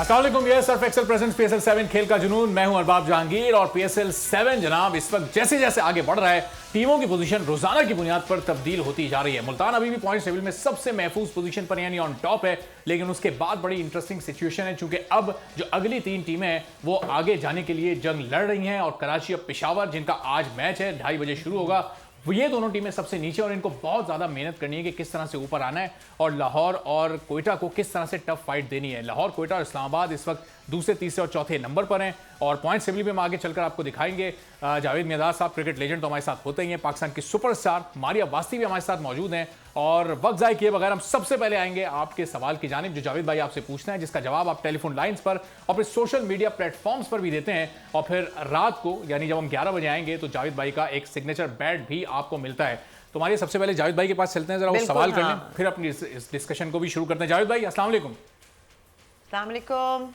अस्सलाम वालेकुम, ये सर्फ एक्सेल प्रेजेंट्स PSL 7 खेल का जुनून। मैं हूं अरबाब जहांगीर और PSL 7 जनाब इस वक्त जैसे जैसे आगे बढ़ रहा है, टीमों की पोजीशन रोजाना की बुनियाद पर तब्दील होती जा रही है। मुल्तान अभी भी पॉइंट टेबल में सबसे महफूज पोजीशन पर यानी ऑन टॉप है, लेकिन उसके बाद बड़ी इंटरेस्टिंग सिचुएशन है क्योंकि अब जो अगली 3 टीमें हैं वो आगे जाने के लिए जंग लड़ रही हैं और कराची और पेशावर जिनका आज मैच है 2:30 बजे शुरू होगा, वो ये दोनों टीमें सबसे नीचे और इनको बहुत ज्यादा मेहनत करनी है कि किस तरह से ऊपर आना है और लाहौर और कोयटा को किस तरह से टफ फाइट देनी है। लाहौर, कोयटा और इस्लामाबाद इस वक्त दूसरे, तीसरे और चौथे नंबर पर हैं और पॉइंट टेबल में हम आगे चलकर आपको दिखाएंगे। जावेद मियादाद साहब क्रिकेट लेजेंड तो हमारे साथ होते ही हैं, पाकिस्तान की सुपरस्टार मारिया वास्ती भी हमारे साथ मौजूद हैं और वक्त ज़ाय किए बगैर हम सबसे पहले आएंगे आपके सवाल की जानिब जो जावेद भाई आपसे पूछना है, जिसका जवाब आप टेलीफोन लाइंस पर और फिर सोशल मीडिया प्लेटफॉर्म्स पर भी देते हैं और फिर रात को यानी जब हम 11 बजे आएंगे तो जावेद भाई का एक सिग्नेचर बैट भी आपको मिलता है। तो हमारे सबसे पहले जावेद भाई के पास चलते हैं, जरा वो सवाल कर लें, फिर अपनी इस डिस्कशन को भी शुरू करते हैं। जावेद भाई अस्सलाम वालेकुम। अस्सलाम वालेकुम।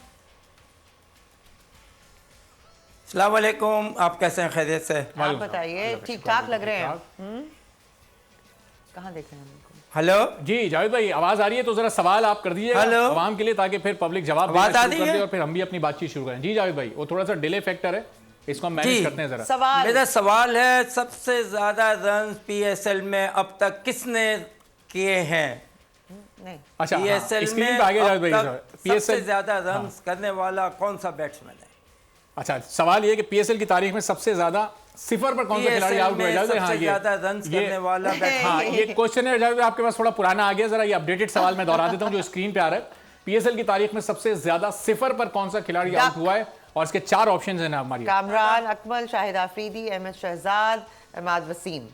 अस्सलाम वालेकुम, आप कैसे हैं? खैरियत से? आप बताइए, ठीक ठाक लग रहे हैं? कहाँ देख रहे हैं हमको? हेलो जी जावेद भाई, आवाज आ रही है तो जरा सवाल आप कर दीजिए आवाम के लिए ताकि फिर पब्लिक जवाब देना शुरू कर दे और फिर हम भी अपनी बातचीत शुरू करें। जी जावेद भाई, वो थोड़ा सा डिले फैक्टर है, इसको हम मैनेज करते हैं जरा। मेरा सवाल है, सबसे ज्यादा रन PSL में अब तक किसने किए हैं? नहीं, अच्छा PSL में आगे जावेद भाई, सबसे ज्यादा रन करने वाला कौन सा बैट्समैन है? अच्छा, सवाल ये कि PSL की तारीख में सबसे ज्यादा सिफर पर कौन सा खिलाड़ी आउट हुआ है? सबसे ज्यादा रन करने वाला हाँ, ये क्वेश्चन है जावेद, आपके पास थोड़ा पुराना आ गया, जरा ये अपडेटेड सवाल मैं दोहरा देता हूँ जो स्क्रीन पे आ रहा है। PSL की तारीख में सबसे ज्यादा सिफर पर कौन सा खिलाड़ी आउट हुआ है और इसके 4 ऑप्शंस हैं ना हमारी। कामरान अकमल, शाहिद आफरीदी, अहमद शहजाद, इमाद वसीम।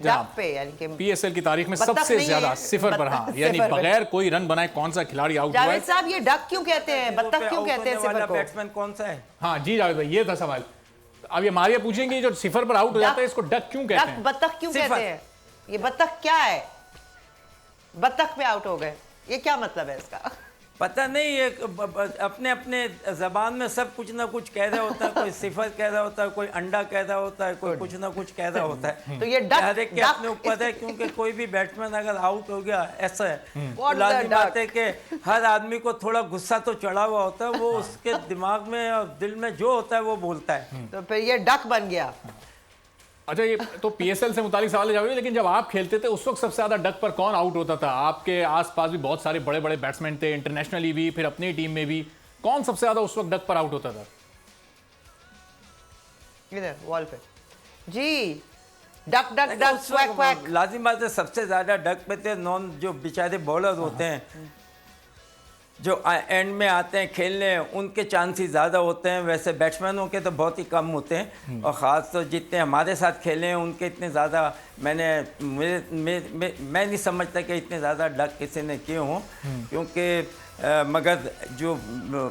पे यानी कि PSL की तारीख में सबसे ज्यादा सिफर पर, हाँ यानी बगैर कोई रन बनाए कौन सा खिलाड़ी आउट हुआ है? जावेद साहब, ये डक क्यों कहते हैं, बत्तख क्यों कहते हैं सिफर को? बैट्समैन कौन सा है? हाँ जी जावेद भाई, ये था सवाल। अब ये मारिया पूछेंगे जो सिफर पर आउट हो जाता है इसको डक क्यों कहते हैं? बत्तख क्यों कहते हैं? ये बत्तख क्या है? बत्तख पे आउट हो गए, ये क्या मतलब है इसका? पता नहीं, ये अपने अपने जबान में सब कुछ ना कुछ कह रहा होता है। कोई सिफर कह रहा होता है, कोई अंडा कह रहा होता है, कोई कुछ ना कुछ कह रहा होता है। तो ये हर एक के अपने ऊपर है, क्योंकि कोई भी बैट्समैन अगर आउट हो गया ऐसा है तो लाजिम बात है कि हर आदमी को थोड़ा गुस्सा तो चढ़ा हुआ होता है, वो उसके दिमाग में और दिल में जो होता है वो बोलता है, तो फिर ये डक बन गया। अच्छा, ये तो PSL से मुतालिक सवाल जावेद, लेकिन जब आप खेलते थे उस वक्त सबसे ज्यादा डक पर कौन आउट होता था? आपके आसपास भी बहुत सारे बड़े बड़े बैट्समैन थे, इंटरनेशनली भी, फिर अपनी टीम में भी, कौन सबसे ज्यादा उस वक्त डक पर आउट होता था? इधर वॉल पे जी, डक डक डक स्वैक स्वैक। लाजिम बात है, सबसे ज्यादा डक पे थे नॉन जो बेचारे बॉलर होते हैं जो एंड में आते हैं खेलने, उनके चांसेस ज़्यादा होते हैं। वैसे बैट्समैनों के तो बहुत ही कम होते हैं और ख़ास तो जितने हमारे साथ खेले हैं उनके इतने ज़्यादा मैं नहीं समझता कि इतने ज़्यादा डक किसी ने किए हों, क्योंकि मगर जो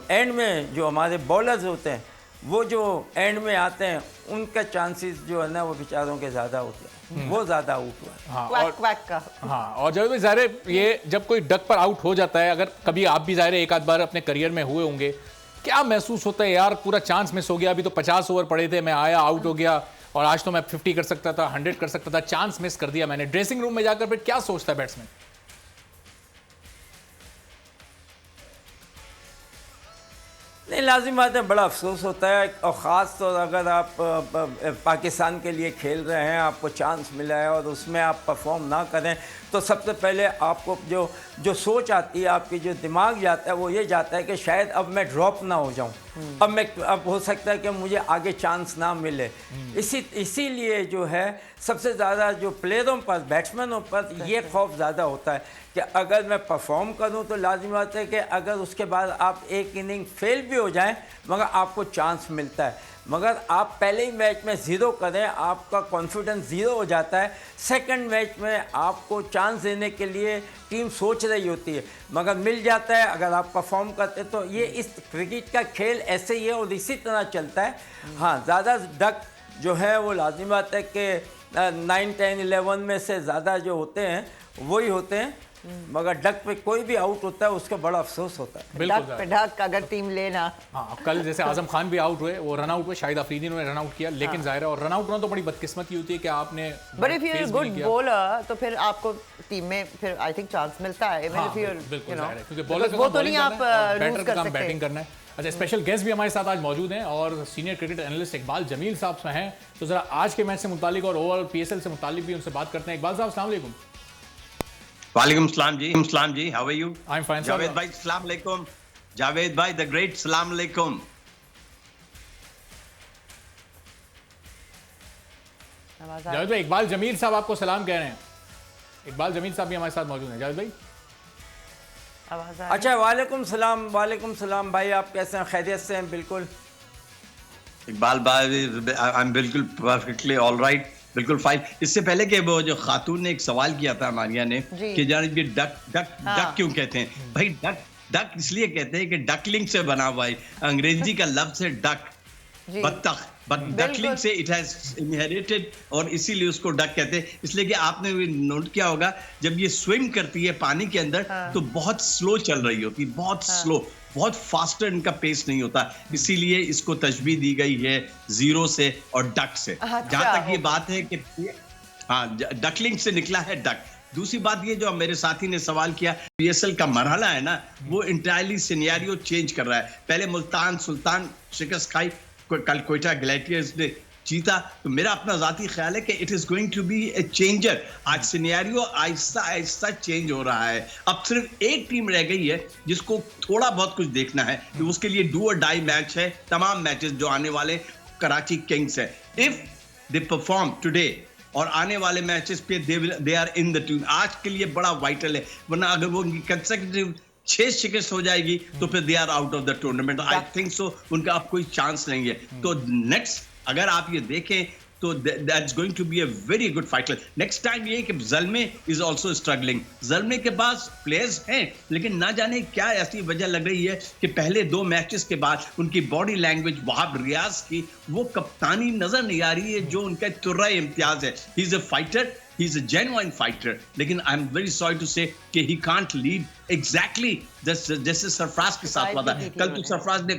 एंड में जो हमारे बॉलर्स होते हैं वो जो एंड में आते हैं उनका चांसेस जो है ना वो बेचारों के ज़्यादा होते हैं, वो ज़्यादा आउट हुआ है। हाँ, क्वैक क्वैक का। हाँ, और जब ज़ाहिर ये जब कोई डक पर आउट हो जाता है, अगर कभी आप भी ज़ाहिर एक आध बार अपने करियर में हुए होंगे, क्या महसूस होता है? यार पूरा चांस मिस हो गया, अभी तो 50 ओवर पड़े थे, मैं आया आउट हो गया और आज तो मैं 50 कर सकता था, 100 कर सकता था, चांस मिस कर दिया मैंने। ड्रेसिंग रूम में जाकर फिर क्या सोचता है बैट्समैन? नहीं, लाजिम बात है, बड़ा अफसोस होता है और ख़ास तौर अगर आप पाकिस्तान के लिए खेल रहे हैं, आपको चांस मिला है और उसमें आप परफॉर्म ना करें तो सबसे पहले आपको जो सोच आती है, आपकी जो दिमाग जाता है वो ये जाता है कि शायद अब मैं ड्रॉप ना हो जाऊं, अब हो सकता है कि मुझे आगे चांस ना मिले। इसीलिए जो है सबसे ज़्यादा जो प्लेयरों पर, बैट्समैनों पर ये खौफ ज़्यादा होता है कि अगर मैं परफॉर्म करूं तो लाजिम बात है कि अगर उसके बाद आप एक इनिंग फेल भी हो जाएं मगर आपको चांस मिलता है, मगर आप पहले ही मैच में 0 करें आपका कॉन्फिडेंस 0 हो जाता है। सेकंड मैच में आपको चांस देने के लिए टीम सोच रही होती है मगर मिल जाता है अगर आप परफॉर्म करते। तो ये इस क्रिकेट का खेल ऐसे ही है और इसी तरह चलता है। हाँ, ज़्यादा डक जो है वो लाजिम बात है कि 9, 10, 11 में से ज़्यादा जो होते हैं वही होते हैं मगर डक पे कोई भी आउट होता है उसका बड़ा अफसोस होता है। बिल्कुल डक पे ढक अगर टीम लेना। हाँ, कल जैसे आजम खान भी आउट हुए, वो रन आउट हुए, शाहिद अफरीदी ने रन आउट किया, लेकिन जाहिर है और रन आउट होना तो बड़ी बदकिस्मती होती है कि आपने बट इफ यू face भी गुड नहीं किया। बॉलर तो फिर आपको टीम में फिर आई थिंक चांस मिलता है, इवन हाँ, इफ यू बिल्कुल नो, जाहिर है, क्योंकि बॉलर का वो काम तो bowling नहीं आप करना है और लूज बैटर का कर काम सकते। बैटिंग करना है। अच्छा, स्पेशल गेस्ट भी हमारे साथ आज मौजूद हैं और senior cricket analyst Iqbal Jamil साहब हैं, तो जरा आज के मैच से मुतालिक और ओवरऑल पीएसएल से मुतालिक भी उनसे बात करते हैं। इकबाल साहब, अस्सलाम वालेकुम। वालेकुम सलाम जी, how are you? I am fine Javed भाई सलाम अलैकुम। जावेद भाई द ग्रेट सलाम अलैकुम। जावेद भाई, इकबाल जमील साहब आपको सलाम कह रहे हैं। इकबाल जमील साहब भी हमारे साथ मौजूद हैं। जावेद भाई, आवाज अच्छा, वालेकुम सलाम भाई, आप कैसे हैं? खैरियत से हैं? बिल्कुल इकबाल भाई आई एम बिल्कुल परफेक्टली ऑलराइट, बिल्कुल फाइन। इससे पहले कि वो जो खातून ने एक सवाल किया था मारिया ने जी। कि जान ये डक डक हाँ। डक क्यों कहते हैं भाई? डक डक इसलिए कहते हैं कि डकलिंग से बना हुआ है, अंग्रेजी का लफ्ज है डक, जी। बत्तख, बट डकलिंग से इट हैज इनहेरिटेड और इसीलिए उसको डक कहते हैं। इसलिए कि आपने भी नोट किया होगा जब ये स्विम करती है पानी के अंदर तो बहुत स्लो चल रही होती, बहुत स्लो, बहुत फास्टर इनका पेस नहीं होता, इसीलिए इसको तशबीह दी गई है जीरो से और डक से। अच्छा, जहां तक ये बात है कि हाँ, डकलिंग से निकला है डक। दूसरी बात ये जो मेरे साथी ने सवाल किया, पीएसएल का मरहला है ना, वो इंटायरली सिनेरियो चेंज कर रहा है। पहले मुल्तान सुल्तान शिकस्त खाई, कल कोयटा ग्लैडिएटर्स ने जीता, तो मेरा अपना जाती ख्याल है कि it is going to be a changer. आज सिनेरियो आहिस्ता आहिस्ता चेंज हो रहा है। अब सिर्फ एक टीम रह गई है जिसको थोड़ा बहुत कुछ देखना है, तो उसके लिए डू और डाई मैच है। तमाम मैचेस जो आने वाले कराची किंग्स है, इफ दे परफॉर्म टुडे और आने वाले मैचेस पे they are in the team, आज के लिए बड़ा वाइटल है। वरना अगर वो कंसेक्यूटिव 6 शिकस्त हो जाएगी तो फिर they are out of the tournament. I think so उनका अब कोई चांस नहीं है। तो नेक्स्ट अगर आप ये देखें तो that's going to be a very good fighter. Next time ये कि Zalmi is also struggling. Zalmi के पास प्लेयर्स हैं, लेकिन ना जाने क्या ऐसी वजह लग रही है कि पहले 2 मैचेस के बाद उनकी बॉडी लैंग्वेज, वहाब रियाज की वो कप्तानी नजर नहीं आ रही है जो उनका तुर्रा इम्तियाज है। He is a fighter, he is a genuine fighter, लेकिन I am very sorry to say कि he can't lead exactly जैसे सरफराज के साथ हुआ था। कल तो सरफराज ने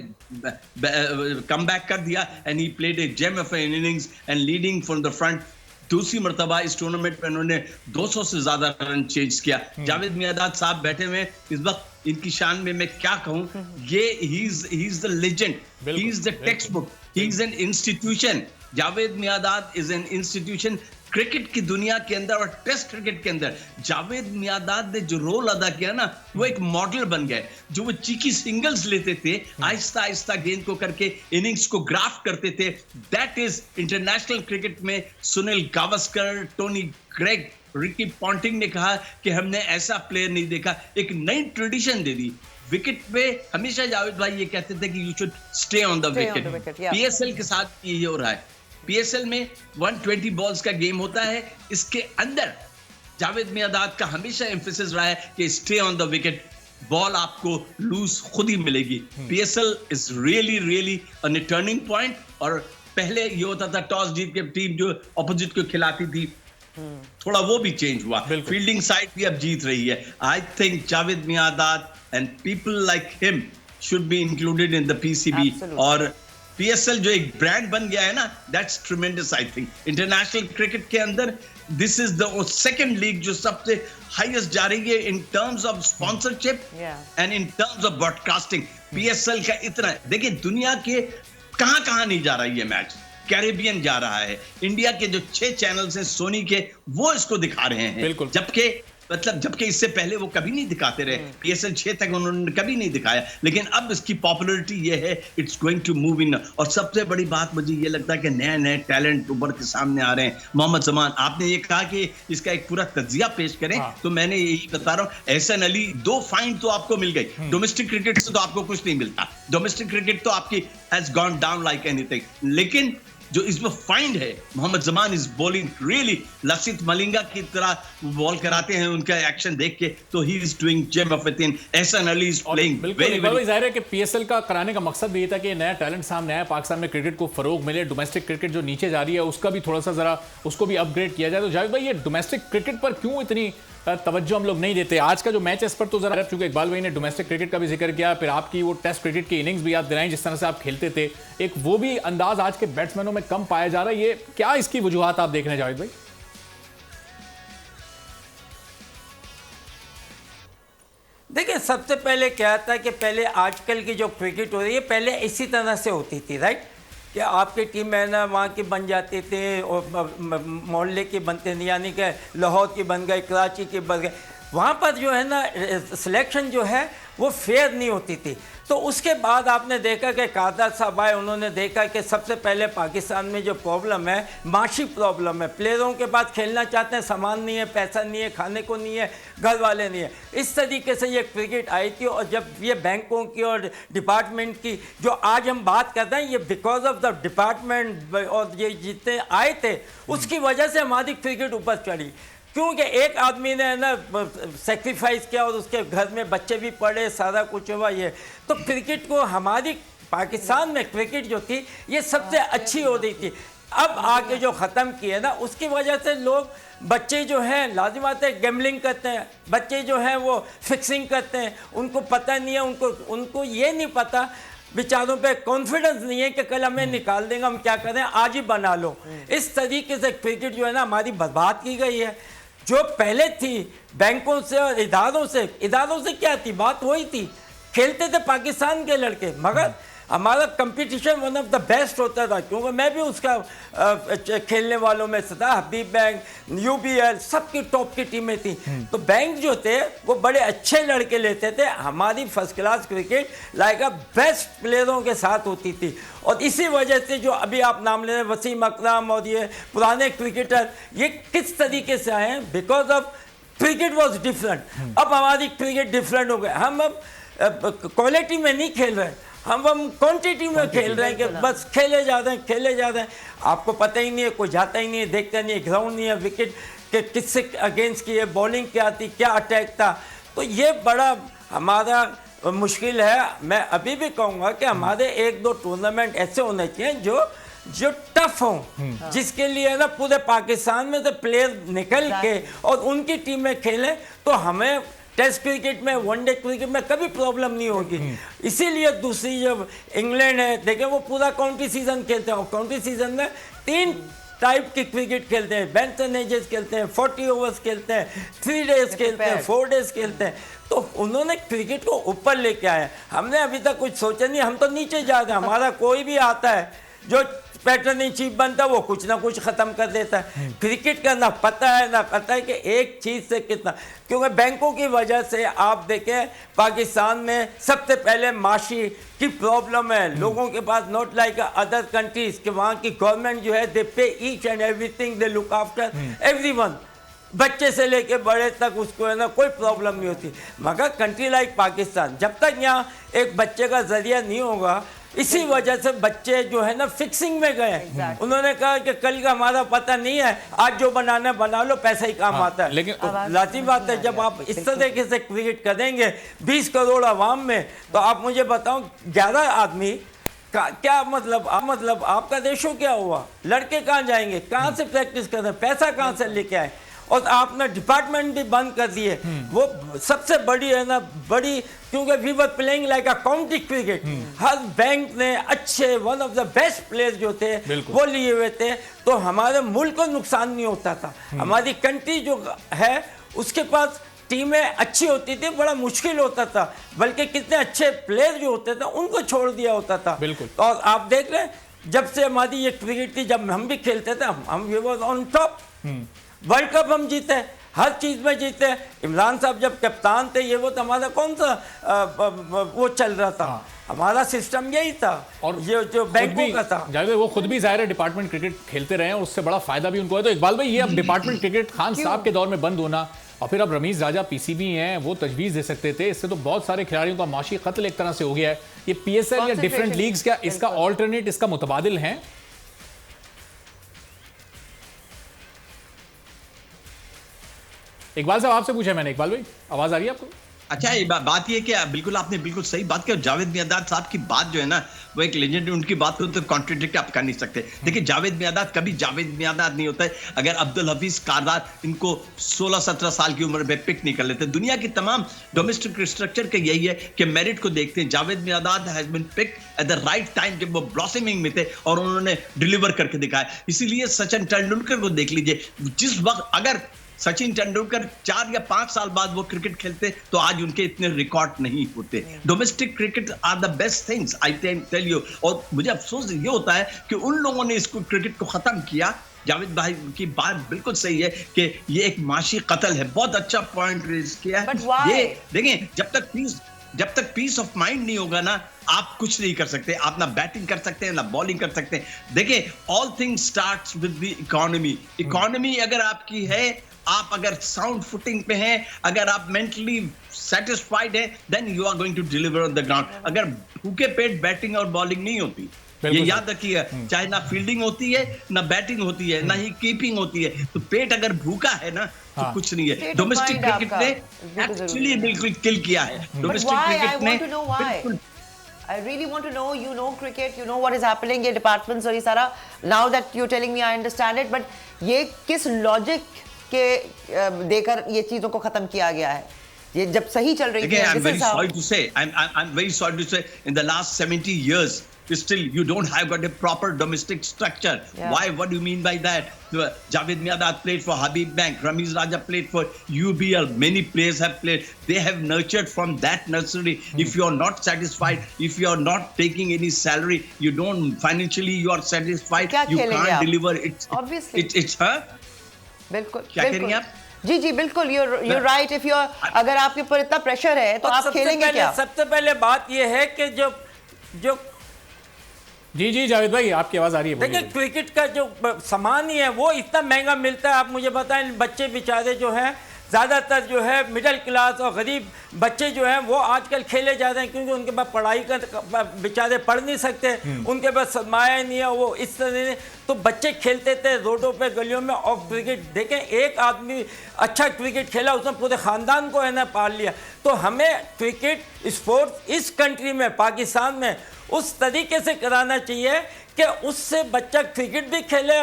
कम बैक कर दिया and he played a gem of an innings and leading from the front। दूसरी मरतबा इस टूर्नामेंट में उन्होंने 200 से ज्यादा रन चेज किया। जावेद मियादाद साहब बैठे हुए इस वक्त, इनकी शान में मैं क्या कहूं, ये he is the legend, he is the textbook, he is an institution। Javed my dad is an institution cricket की दुनिया के अंदर और टेस्ट क्रिकेट के अंदर। जावेद मियादाद ने जो रोल अदा किया ना, वो एक मॉडल बन गए। जो वो चीकी सिंगल्स लेते थे, आहिस्ता आहिस्ता गेंद को करके इनिंग्स को ग्राफ्ट करते थे, दैट इज इंटरनेशनल क्रिकेट में Sunil Gavaskar, Tony Greig, Ricky Ponting ने कहा कि हमने ऐसा प्लेयर नहीं देखा। एक नई ट्रेडिशन दे दी विकेट पे। हमेशा जावेद भाई ये कहते थे कि you should stay on the wicket. PSL के साथ यही हो रहा है। पीएसएल में 120 बॉल्स का गेम होता है, इसके अंदर जावेद मियादाद का हमेशा एम्फेसिस रहा है कि stay on the wicket, ball आपको लूज खुद ही मिलेगी। PSL is really really a turning point. और पहले ये होता था टॉस जीत के टीम जो अपोजिट को खिलाती थी, थोड़ा वो भी चेंज हुआ। फील्डिंग साइड भी अब जीत रही है। I think Javed my dad and people like him should be included in the PCB. और पीएसएल जो एक ब्रांड बन गया है ना, that's tremendous. I think international cricket के अंदर this is the second league जो सबसे हाईएस्ट जा रही है in terms of sponsorship and in terms of broadcasting. PSL का इतना, देखिए दुनिया के कहां नहीं जा रही है मैच। कैरेबियन जा रहा है, इंडिया के जो 6 चैनल्स हैं सोनी के, वो इसको दिखा रहे हैं, जबकि इससे पहले वो कभी नहीं दिखाते रहे। पीएसएल 6 तक उन्होंने कभी नहीं दिखाया, लेकिन अब इसकी पॉपुलैरिटी ये है, it's going to move in. और सबसे बड़ी बात मुझे ये लगता है कि नए नए टैलेंट उभर के सामने आ रहे हैं। मोहम्मद जमान, आपने ये कहा कि इसका एक पूरा तज्जिया पेश करें, तो मैंने यही बता रहा हूँ। एहसन अली 2 फाइन तो आपको मिल गई। डोमेस्टिक क्रिकेट से तो आपको कुछ नहीं मिलता। डोमेस्टिक क्रिकेट तो आपकी has gone down like anything, लेकिन जो इसमें फाइंड है, Mohammad Zaman is bowling really Lasith Malinga की तरह बॉल कराते हैं उनका एक्शन देख के, तो he is doing gem of within. Ehsan Ali is playing very very. जाहिर है कि पीएसएल का कराने का मकसद भी ये था कि नया टैलेंट सामने आया, पाकिस्तान में क्रिकेट को फरोग मिले, डोमेस्टिक क्रिकेट जो नीचे जा रही है उसका भी थोड़ा सा जरा उसको भी अपग्रेड किया जाए। तो जावेद भाई, ये डोमेस्टिक क्रिकेट पर क्यों इतनी तवज्जो हम लोग नहीं देते। आज का जो मैच है इस पर तो जरा, चूंकि इकबाल भाई ने डोमेस्टिक क्रिकेट का भी जिक्र किया, फिर आपकी वो टेस्ट क्रिकेट की इनिंग्स भी याद दिलाई जिस तरह से आप खेलते थे, एक वो भी अंदाज आज के बैट्समैनों में कम पाया जा रहा है। ये क्या इसकी वजूहात आप देखने जावेद भाई? देखिए, सबसे पहले क्या था कि पहले आजकल की जो क्रिकेट हो रही है पहले इसी तरह से होती थी, राइट? कि आपकी टीम है ना वहाँ की बन जाती थी और मोहल्ले की बनते नहीं, यानी कि लाहौर की बन गई, कराची की बन गई। वहाँ पर जो है ना सिलेक्शन जो है वो फेयर नहीं होती थी। तो उसके बाद आपने देखा कि कादर साहब आए, उन्होंने देखा कि सबसे पहले पाकिस्तान में जो प्रॉब्लम है माशी प्रॉब्लम है, प्लेयरों के पास खेलना चाहते हैं, सामान नहीं है, पैसा नहीं है, खाने को नहीं है, घर वाले नहीं है। इस तरीके से ये क्रिकेट आई थी। और जब ये बैंकों की और डिपार्टमेंट की जो आज हम बात करते हैं, ये बिकॉज ऑफ द डिपार्टमेंट और ये जितने आए थे उसकी वजह से हमारी क्रिकेट ऊपर चढ़ी। क्योंकि एक आदमी ने ना सेक्रीफाइस किया और उसके घर में बच्चे भी पढ़े, सारा कुछ हुआ। ये तो क्रिकेट को, हमारी पाकिस्तान में क्रिकेट जो थी ये सबसे अच्छी हो रही थी। अब आके जो ख़त्म किए ना उसकी वजह से लोग, बच्चे जो हैं लाजिम आते हैं गैम्बलिंग करते हैं, बच्चे जो हैं वो फिक्सिंग करते हैं, उनको पता नहीं है, उनको ये नहीं पता, बेचारों पे कॉन्फिडेंस नहीं है कि कल हमें निकाल देंगे, हम क्या करें, आज ही बना लो। इस तरीके से क्रिकेट जो है ना हमारी बर्बाद की गई है। जो पहले थी बैंकों से और इदारों से क्या थी, बात वही थी, खेलते थे पाकिस्तान के लड़के, मगर हमारा competition one of the best होता था। क्योंकि मैं भी उसका खेलने वालों में से था। हबीब बैंक, यूबीएल, सबकी टॉप की टीमें थी। तो बैंक जो थे वो बड़े अच्छे लड़के लेते थे। हमारी first class cricket like best प्लेयरों के साथ होती थी। और इसी वजह से जो अभी आप नाम ले रहे हैं वसीम अकरम और ये पुराने क्रिकेटर, ये किस तरीके से आए हैं, because of cricket was different. अब हमारी क्रिकेट डिफरेंट हो गए। हम अब क्वालिटी में नहीं खेल रहे, हम क्वांटिटी में खेल रहे हैं कि बस खेले जा रहे हैं। आपको पता ही नहीं है, कोई जाता ही नहीं है, देखता नहीं है, ग्राउंड नहीं है, विकेट के किससे अगेंस्ट की है, बॉलिंग क्या थी, क्या अटैक था। तो ये बड़ा हमारा मुश्किल है। मैं अभी भी कहूँगा कि हमारे 1-2 टूर्नामेंट ऐसे होने चाहिए जो टफ हों, जिसके लिए ना पूरे पाकिस्तान में से प्लेयर निकल के और उनकी टीम में खेलें, तो हमें टेस्ट क्रिकेट में, वनडे क्रिकेट में कभी प्रॉब्लम नहीं होगी। इसीलिए दूसरी जब इंग्लैंड है, देखें वो पूरा काउंटी सीजन खेलते हैं और काउंटी सीजन में 3 टाइप की क्रिकेट खेलते हैं। बेंटन एजेस खेलते हैं, 40 ओवर्स खेलते हैं, 3 डेज खेलते हैं, 4 डेज खेलते हैं। तो उन्होंने क्रिकेट को ऊपर लेके आए। हमने अभी तक कुछ सोचा नहीं, हम तो नीचे जा रहे हैं। हमारा कोई भी आता है जो पैटर्न इन चीफ बनता है वो कुछ ना कुछ ख़त्म कर देता है। क्रिकेट का ना पता है कि एक चीज़ से कितना, क्योंकि बैंकों की वजह से आप देखें पाकिस्तान में सबसे पहले माशी की प्रॉब्लम है। लोगों के पास नॉट लाइक अदर कंट्रीज कि वहाँ की गवर्नमेंट जो है दे पे each and everything, they look after everyone, बच्चे से लेके बड़े तक उसको है ना कोई प्रॉब्लम नहीं होती। मगर कंट्री लाइक पाकिस्तान, जब तक यहाँ एक बच्चे का जरिया नहीं होगा, इसी वजह से बच्चे जो है ना फिक्सिंग में गए। उन्होंने कहा कि कल का हमारा पता नहीं है, आज जो बनाना बना लो, पैसा ही काम आता है। लेकिन लाजिम बात है, जब आप इस तरीके से क्रिकेट करेंगे 20 करोड़ आवाम में, तो आप मुझे बताओ 11 आदमी का क्या मतलब आपका रेशो क्या हुआ? लड़के कहाँ जाएंगे, कहाँ से प्रैक्टिस कर रहे हैं, पैसा कहाँ से लेके आए? और आपने डिपार्टमेंट भी बंद कर दिए। वो सबसे बड़ी है ना बड़ी, क्योंकि we were playing like a county cricket. हर बैंक ने अच्छे one of the best players जो थे वो लिए हुए थे, तो हमारे मुल्क को नुकसान नहीं होता था। हमारी कंट्री जो है उसके पास टीमें अच्छी होती थी, बड़ा मुश्किल होता था, बल्कि कितने अच्छे प्लेयर जो होते थे उनको छोड़ दिया होता था। और आप देख रहे हैं जब से हमारी ये क्रिकेट थी, जब हम भी खेलते थे, हम we were on top. World cup हम जीते, हर चीज़ में जीते। इमरान साहब जब कप्तान थे, ये वो तो हमारा कौन सा वो चल रहा था, हमारा सिस्टम यही था। और ये जो बैंकों का था, जावेद वो खुद भी जाहिर है डिपार्टमेंट क्रिकेट खेलते रहे हैं और उससे बड़ा फायदा भी उनको है। तो इकबाल भाई, ये अब डिपार्टमेंट क्रिकेट खान साहब के दौर में बंद होना, और फिर अब रमीज राजा पीसीबी हैं, वो तजवीज़ दे सकते थे, इससे तो बहुत सारे खिलाड़ियों का माशी कत्ल एक तरह से हो गया है। ये पीएसएल या डिफरेंट लीग्स क्या इसका ऑल्टरनेट, इसका मुतबादिल है? इकबाल साहब आपसे पूछा मैंने। इकबाल भाई आवाज आ रही है आपको? अच्छा, ये बात ये कि बिल्कुल आपने बिल्कुल सही बात की। जावेद मियांदाद साहब की बात जो है ना, वो एक लेजेंड, उनकी बात को तो कॉन्ट्रडिक्ट आप कर नहीं सकते। देखिए, जावेद मियांदाद कभी जावेद मियांदाद नहीं होता है अगर अब्दुल हफीज कारदार इनको 16-17 साल की उम्र में पिक नहीं कर लेते। दुनिया की तमाम डोमेस्टिक स्ट्रक्चर का यही है कि मेरिट को देखते हैं। Javed Miandad has been pick at the right time, जब वो ब्लॉसमिंग में थे और उन्होंने डिलीवर करके दिखाया। इसीलिए सचिन तेंदुलकर को देख लीजिए, जिस वक्त अगर सचिन तेंदुलकर 4 या 5 साल बाद वो क्रिकेट खेलते तो आज उनके इतने रिकॉर्ड नहीं होते। Domestic cricket are the best things, I can tell you. और मुझे अफसोस ये होता है कि उन लोगों ने इसको क्रिकेट को खत्म किया। जावेद भाई की बात बिल्कुल सही है कि ये एक माशी कत्ल है। बहुत अच्छा पॉइंट रेज किया है। ये देखें, जब तक पीस ऑफ माइंड नहीं होगा ना, आप कुछ नहीं कर सकते। आप ना बैटिंग कर सकते हैं ना बॉलिंग कर सकते हैं। देखिए, all things starts with the economy. Economy अगर आपकी है, आप अगर साउंड फुटिंग पे हैं, अगर आप मेंटली सेटिस्फाइड हैं, then you are going to deliver on the ground. अगर भूखे पेट बैटिंग और बॉलिंग नहीं होती, ये याद रखिए, चाहे ना फील्डिंग होती है, ना बैटिंग होती है, ना ही कीपिंग होती है, तो पेट अगर भूखा है ना तो कुछ नहीं है। डोमेस्टिक क्रिकेट ने एक्चुअली बिल्कुल किल किया है। डोमेस्टिक क्रिकेट ने बिल्कुल। I really want to know, you know cricket, you know what is happening, ये departments और ये सारा, now that you're telling me I understand it, but ये किस logic के देकर ये चीजों को खत्म किया गया है? ये जब सही चल रही थी, I'm very sorry to say, I'm very sorry to say, in the last 70 years, still you don't have got a proper domestic structure. Yeah. Why? What do you mean by that? Javed Miandad played for Habib Bank. Ramiz Raja played for UBL. Many players have played. They have nurtured from that nursery. If you are not satisfied, if you are not taking any salary, you don't financially you are satisfied. You can't deliver. Obviously. It's huh? बिल्कुल। क्या करेंगे आप? जी जी बिल्कुल, you're right. If you're अगर आपके ऊपर इतना pressure है तो आप खेलेंगे क्या? सबसे पहले बात ये है कि जो जी जावेद भाई, आपकी आवाज आ रही है। देखिए, क्रिकेट का जो सामान ही है वो इतना महंगा मिलता है। आप मुझे बताएं, बच्चे बेचारे जो हैं, ज़्यादातर जो है मिडिल क्लास और गरीब बच्चे जो हैं वो आजकल खेले जाते हैं, क्योंकि उनके पास पढ़ाई का बेचारे पढ़ नहीं सकते, उनके पास सरमाया नहीं है, वो इस तरह तो बच्चे खेलते थे रोडों पे गलियों में। और क्रिकेट देखें, एक आदमी अच्छा क्रिकेट खेला, उसने पूरे ख़ानदान को है ना पाल लिया। तो हमें क्रिकेट स्पोर्ट्स इस कंट्री में, पाकिस्तान में, उस तरीके से कराना चाहिए कि उससे बच्चा क्रिकेट भी खेले,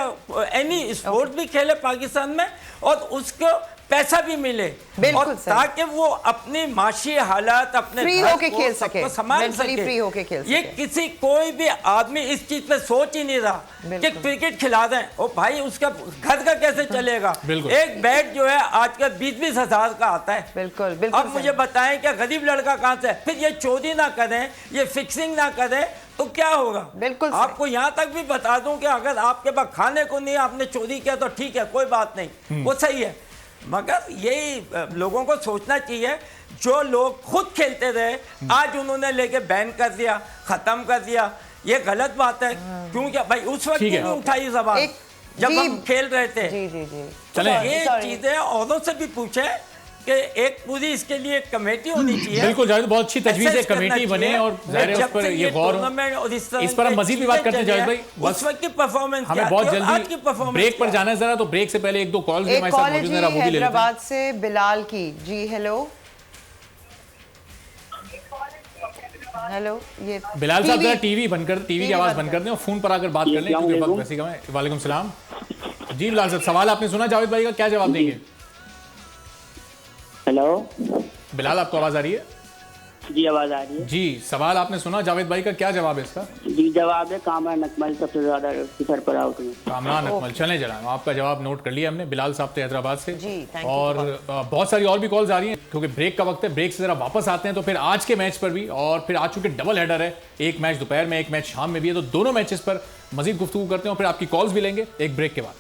एनी स्पोर्ट भी खेले पाकिस्तान में, और उसको पैसा भी मिले, और ताकि वो अपनी माशी हालात अपने फ्री होके खेल सके, संभाल सके, फ्री होके खेल सके। ये किसी कोई भी आदमी इस चीज पे सोच ही नहीं रहा कि क्रिकेट खिला दें। ओ भाई, उसका घर का कैसे चलेगा? एक बैट जो है आजकल 20-20 हजार का आता है। बिल्कुल बिल्कुल। अब मुझे बताएं कि गरीब लड़का कहाँ से? फिर ये चोरी ना करें, ये फिक्सिंग ना करें तो क्या होगा? बिल्कुल। आपको यहाँ तक भी बता दूं कि अगर आपके पास खाने को नहीं, आपने चोरी किया तो ठीक है, कोई बात नहीं, वो सही है, मगर यही लोगों को सोचना चाहिए। जो लोग खुद खेलते रहे, आज उन्होंने लेके बैन कर दिया, खत्म कर दिया, ये गलत बात है। क्योंकि भाई उस वक्त नहीं उठाई सवाल जब हम खेल रहे थे। चले, ये चीजें औरों से भी पूछे कि एक पूरी इसके लिए कमेटी होनी चाहिए। बिल्कुल जावेद, बहुत अच्छी तजवीज़ है, कमेटी बने और जाहिर है उस पर ये गौर हो। इस पर हम मजीद भी बात करते हैं जावेद भाई। उस वक्त की परफॉर्मेंस हमें बहुत जल्दी ब्रेक पर जाना है जरा, तो ब्रेक से पहले 1-2 कॉल भी हमारे साथ मौजूद हैं, वो भी ले लेते हैं। हैदराबाद से बिलाल की। जी हेलो ये बिलाल साहब जरा टीवी की आवाज बंद कर दें और फोन पर आकर बात कर लें, क्योंकि वक्त वैसे कम है। वालेकुम सलाम। जी बिलाल साहब, सवाल आपने सुना जावेद भाई का, क्या जवाब देंगे? हेलो बिलाल, आपको आवाज आ रही है? जी आवाज आ रही है। जी, सवाल आपने सुना जावेद भाई का, क्या जवाब है इसका? जी जवाब है कामरान अकमल सबसे ज्यादा सर पर आउट हुए। कामरान अकमल, चले जनाब, आपका जवाब नोट कर लिया हमने। बिलाल साहब थे हैदराबाद से। जी, और बहुत सारी और भी कॉल्स आ रही हैं, क्योंकि ब्रेक का वक्त है। ब्रेक से जरा वापस आते हैं तो फिर आज के मैच पर भी, और फिर आज चूंकि डबल हेडर है, एक मैच दोपहर में, एक मैच शाम में भी है, तो दोनों मैचेस पर मजीद गुफ्तगू करते हैं और फिर आपकी कॉल्स भी लेंगे एक ब्रेक के बाद।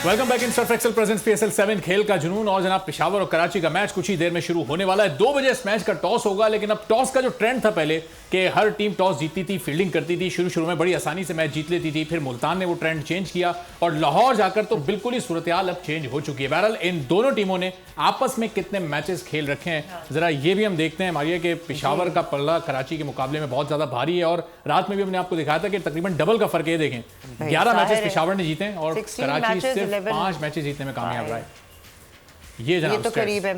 Welcome back in Surf Excel presents PSL 7 खेल का जुनून। और जनाब पेशावर और कराची का मैच कुछ ही देर में शुरू होने वाला है। 2 बजे इस मैच का टॉस होगा, लेकिन अब टॉस का जो ट्रेंड था पहले कि हर टीम टॉस जीतती थी, फील्डिंग करती थी, शुरू में बड़ी आसानी से मैच जीत लेती थी, फिर मुल्तान ने वो ट्रेंड चेंज किया और लाहौर जाकर तो बिल्कुल ही सूरत-ए-हाल अब चेंज हो चुकी है। बहरहाल इन दोनों टीमों ने आपस में कितने मैचेस खेल रखे हैं जरा ये भी हम देखते हैं मारिया कि पेशावर का पल्ला कराची के मुकाबले में बहुत ज्यादा भारी है और रात में भी हमने आपको दिखाया था कि तकरीबन डबल का फर्क है। देखें 11 मैचेस पेशावर ने जीते हैं और कराची सिर्फ 5 मैचेस जीतने में कामयाब रहा है। ये तो करीब है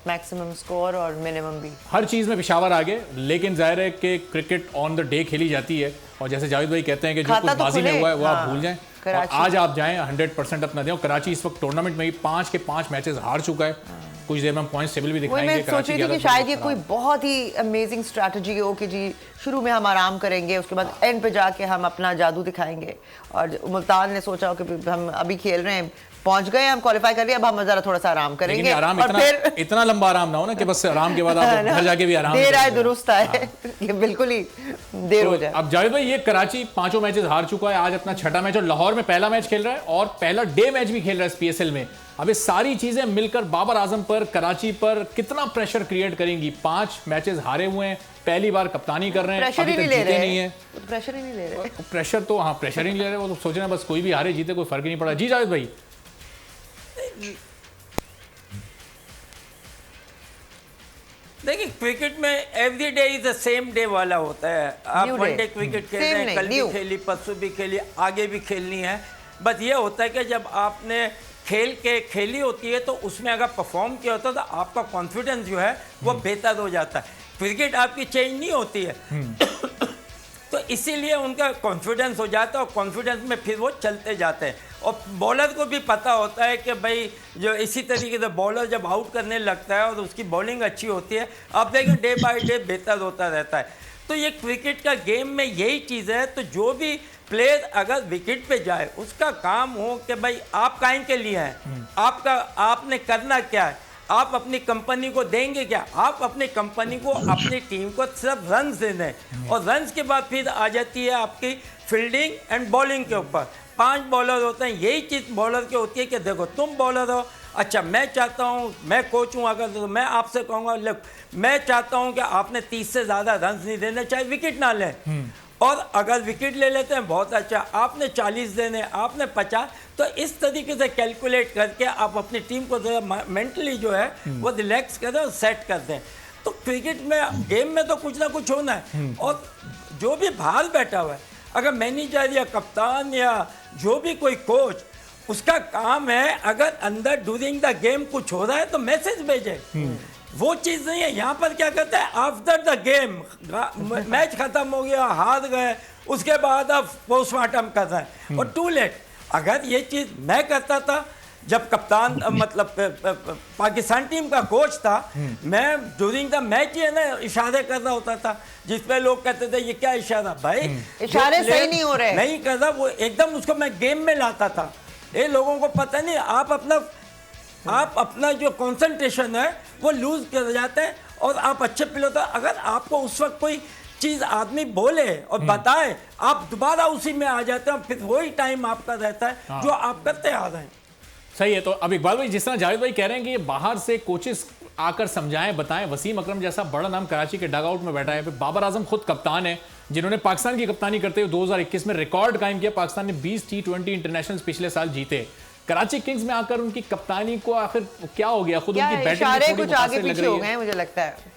मैक्सिमम स्कोर और मिनिमम भी, हर चीज में पेशावर आगे। लेकिन जाहिर है कि क्रिकेट ऑन द डे खेली जाती है और जैसे जावेद भाई कहते हैं कि जो कुछ बाजी में हुआ है वो आप भूल जाएं और आज आप जाएं 100% अपना दें। और कराची इस वक्त टूर्नामेंट में ही 5 के 5 मैचेस हार चुका है। कुछ देर में हम पॉइंट टेबल भी दिखाएंगे। मैं सोच रही थी कि शायद ये कोई बहुत ही अमेजिंग स्ट्रैटेजी हो कि जी शुरू में हम आराम करेंगे, उसके बाद एंड पे जाके हम अपना जादू दिखाएंगे। और मुल्तान ने सोचा हो कि हम अभी खेल रहे हैं, पहुंच गए, हम क्वालिफाई कर लिया, अब हम जरा थोड़ा सा आराम करेंगे। आराम और फिर इतना लंबा आराम ना हो ना कि बस आराम के बाद आप घर जाके भी आराम देर आए दुरुस्त आए, ये बिल्कुल ही देर हो जाए। अब जावेद भाई ये कराची 5 मैचेस हार चुका है, आज अपना 6ठा मैच और लाहौर में पहला मैच खेल रहा है और पहला डे मैच भी खेल रहा है इस PSL में। अब ये सारी चीजें मिलकर बाबर आजम पर, कराची पर कितना प्रेशर क्रिएट करेंगी। 5 मैचेस हारे हुए हैं, पहली बार कप्तानी कर रहे हैं, प्रेशर ही नहीं ले रहे, प्रेशर ही नहीं ले रहे। प्रेशर तो हाँ प्रेशर ही नहीं ले रहे, वो तो सोच रहे हैं बस कोई भी हारे जीते कोई फर्क ही नहीं पड़ा। जी जावेद भाई देखिए क्रिकेट में every day is the same day वाला होता है। आप वनडे क्रिकेट खेल रहे हैं, कल भी खेली, परसों भी खेली, आगे भी खेलनी है। बस ये होता है कि जब आपने खेली होती है तो उसमें अगर परफॉर्म किया होता है तो आपका कॉन्फिडेंस जो है वो बेहतर हो जाता है। क्रिकेट आपकी चेंज नहीं होती है तो इसीलिए उनका कॉन्फिडेंस हो जाता है और कॉन्फिडेंस में फिर वो चलते जाते हैं। और बॉलर को भी पता होता है कि भाई जो इसी तरीके से बॉलर जब आउट करने लगता है और उसकी बॉलिंग अच्छी होती है, आप देखें डे बाय डे बेहतर होता रहता है। तो ये क्रिकेट का गेम में यही चीज़ है। तो जो भी प्लेयर अगर विकेट पे जाए उसका काम हो कि भाई आप काहे के लिए हैं, आपने करना क्या है, आप अपनी कंपनी को देंगे क्या, आप अपनी कंपनी को, अपनी टीम को सिर्फ रन देने हैं। और रन के बाद फिर आ जाती है आपकी फील्डिंग एंड बॉलिंग के ऊपर। 5 बॉलर होते हैं, यही चीज़ बॉलर की होती है कि देखो तुम बॉलर हो, अच्छा मैं चाहता हूँ, मैं कोच हूँ अगर तो मैं आपसे कहूँगा लोग मैं चाहता हूँ कि आपने 30 से ज़्यादा रन नहीं देने, चाहे विकेट ना लें। और अगर विकेट ले लेते हैं बहुत अच्छा, आपने 40 देने, आपने 50। तो इस तरीके से कैलकुलेट करके आप अपनी टीम को जो मेंटली जो है वो रिलैक्स करें और सेट कर दें। तो क्रिकेट में गेम में तो कुछ ना कुछ होना है। और जो भी बाहर बैठा हुआ है, अगर मैनेजर या कप्तान या जो भी कोई कोच, उसका काम है अगर अंदर ड्यूरिंग द गेम कुछ हो रहा है तो मैसेज भेजे। वो चीज़ नहीं है। यहाँ पर क्या कहते हैं, आफ्टर द गेम मैच खत्म हो गया, हार गए, उसके बाद अब पोस्टमार्टम कर रहे हैं और टू लेट। अगर ये चीज़ मैं करता था जब कप्तान मतलब पाकिस्तान टीम का कोच था, मैं ड्यूरिंग द मैच ही है ना इशारे कर रहा होता था, जिसपे लोग कहते थे ये क्या इशारा, भाई इशारे सही नहीं हो रहे, नहीं कर रहा, वो एकदम उसको मैं गेम में लाता था। ये लोगों को पता नहीं, आप अपना जो कंसंट्रेशन है वो लूज कर जाते हैं और आप अच्छे प्लेयर होते हैं। अगर आपको उस वक्त कोई चीज़ आदमी बोले और बताए, आप दोबारा उसी में आ जाते हैं, फिर वही टाइम आपका रहता है जो आप करते आ रहे हैं। सही है। तो अब इकबाल भाई, जिस तरह जावेद भाई कह रहे हैं कि ये बाहर से कोचेस आकर समझाएं बताएं, वसीम अकरम जैसा बड़ा नाम कराची के डगआउट में बैठा है, फिर बाबर आजम खुद कप्तान है जिन्होंने पाकिस्तान की कप्तानी करते हुए 2021 में रिकॉर्ड कायम किया। पाकिस्तान ने 20 T20 इंटरनेशनल पिछले साल जीते। कराची किंग्स में आकर उनकी कप्तानी को आखिर क्या हो गया, खुद उनकी बैटिंग कुछ आगे पीछे हो गए मुझे लगता है।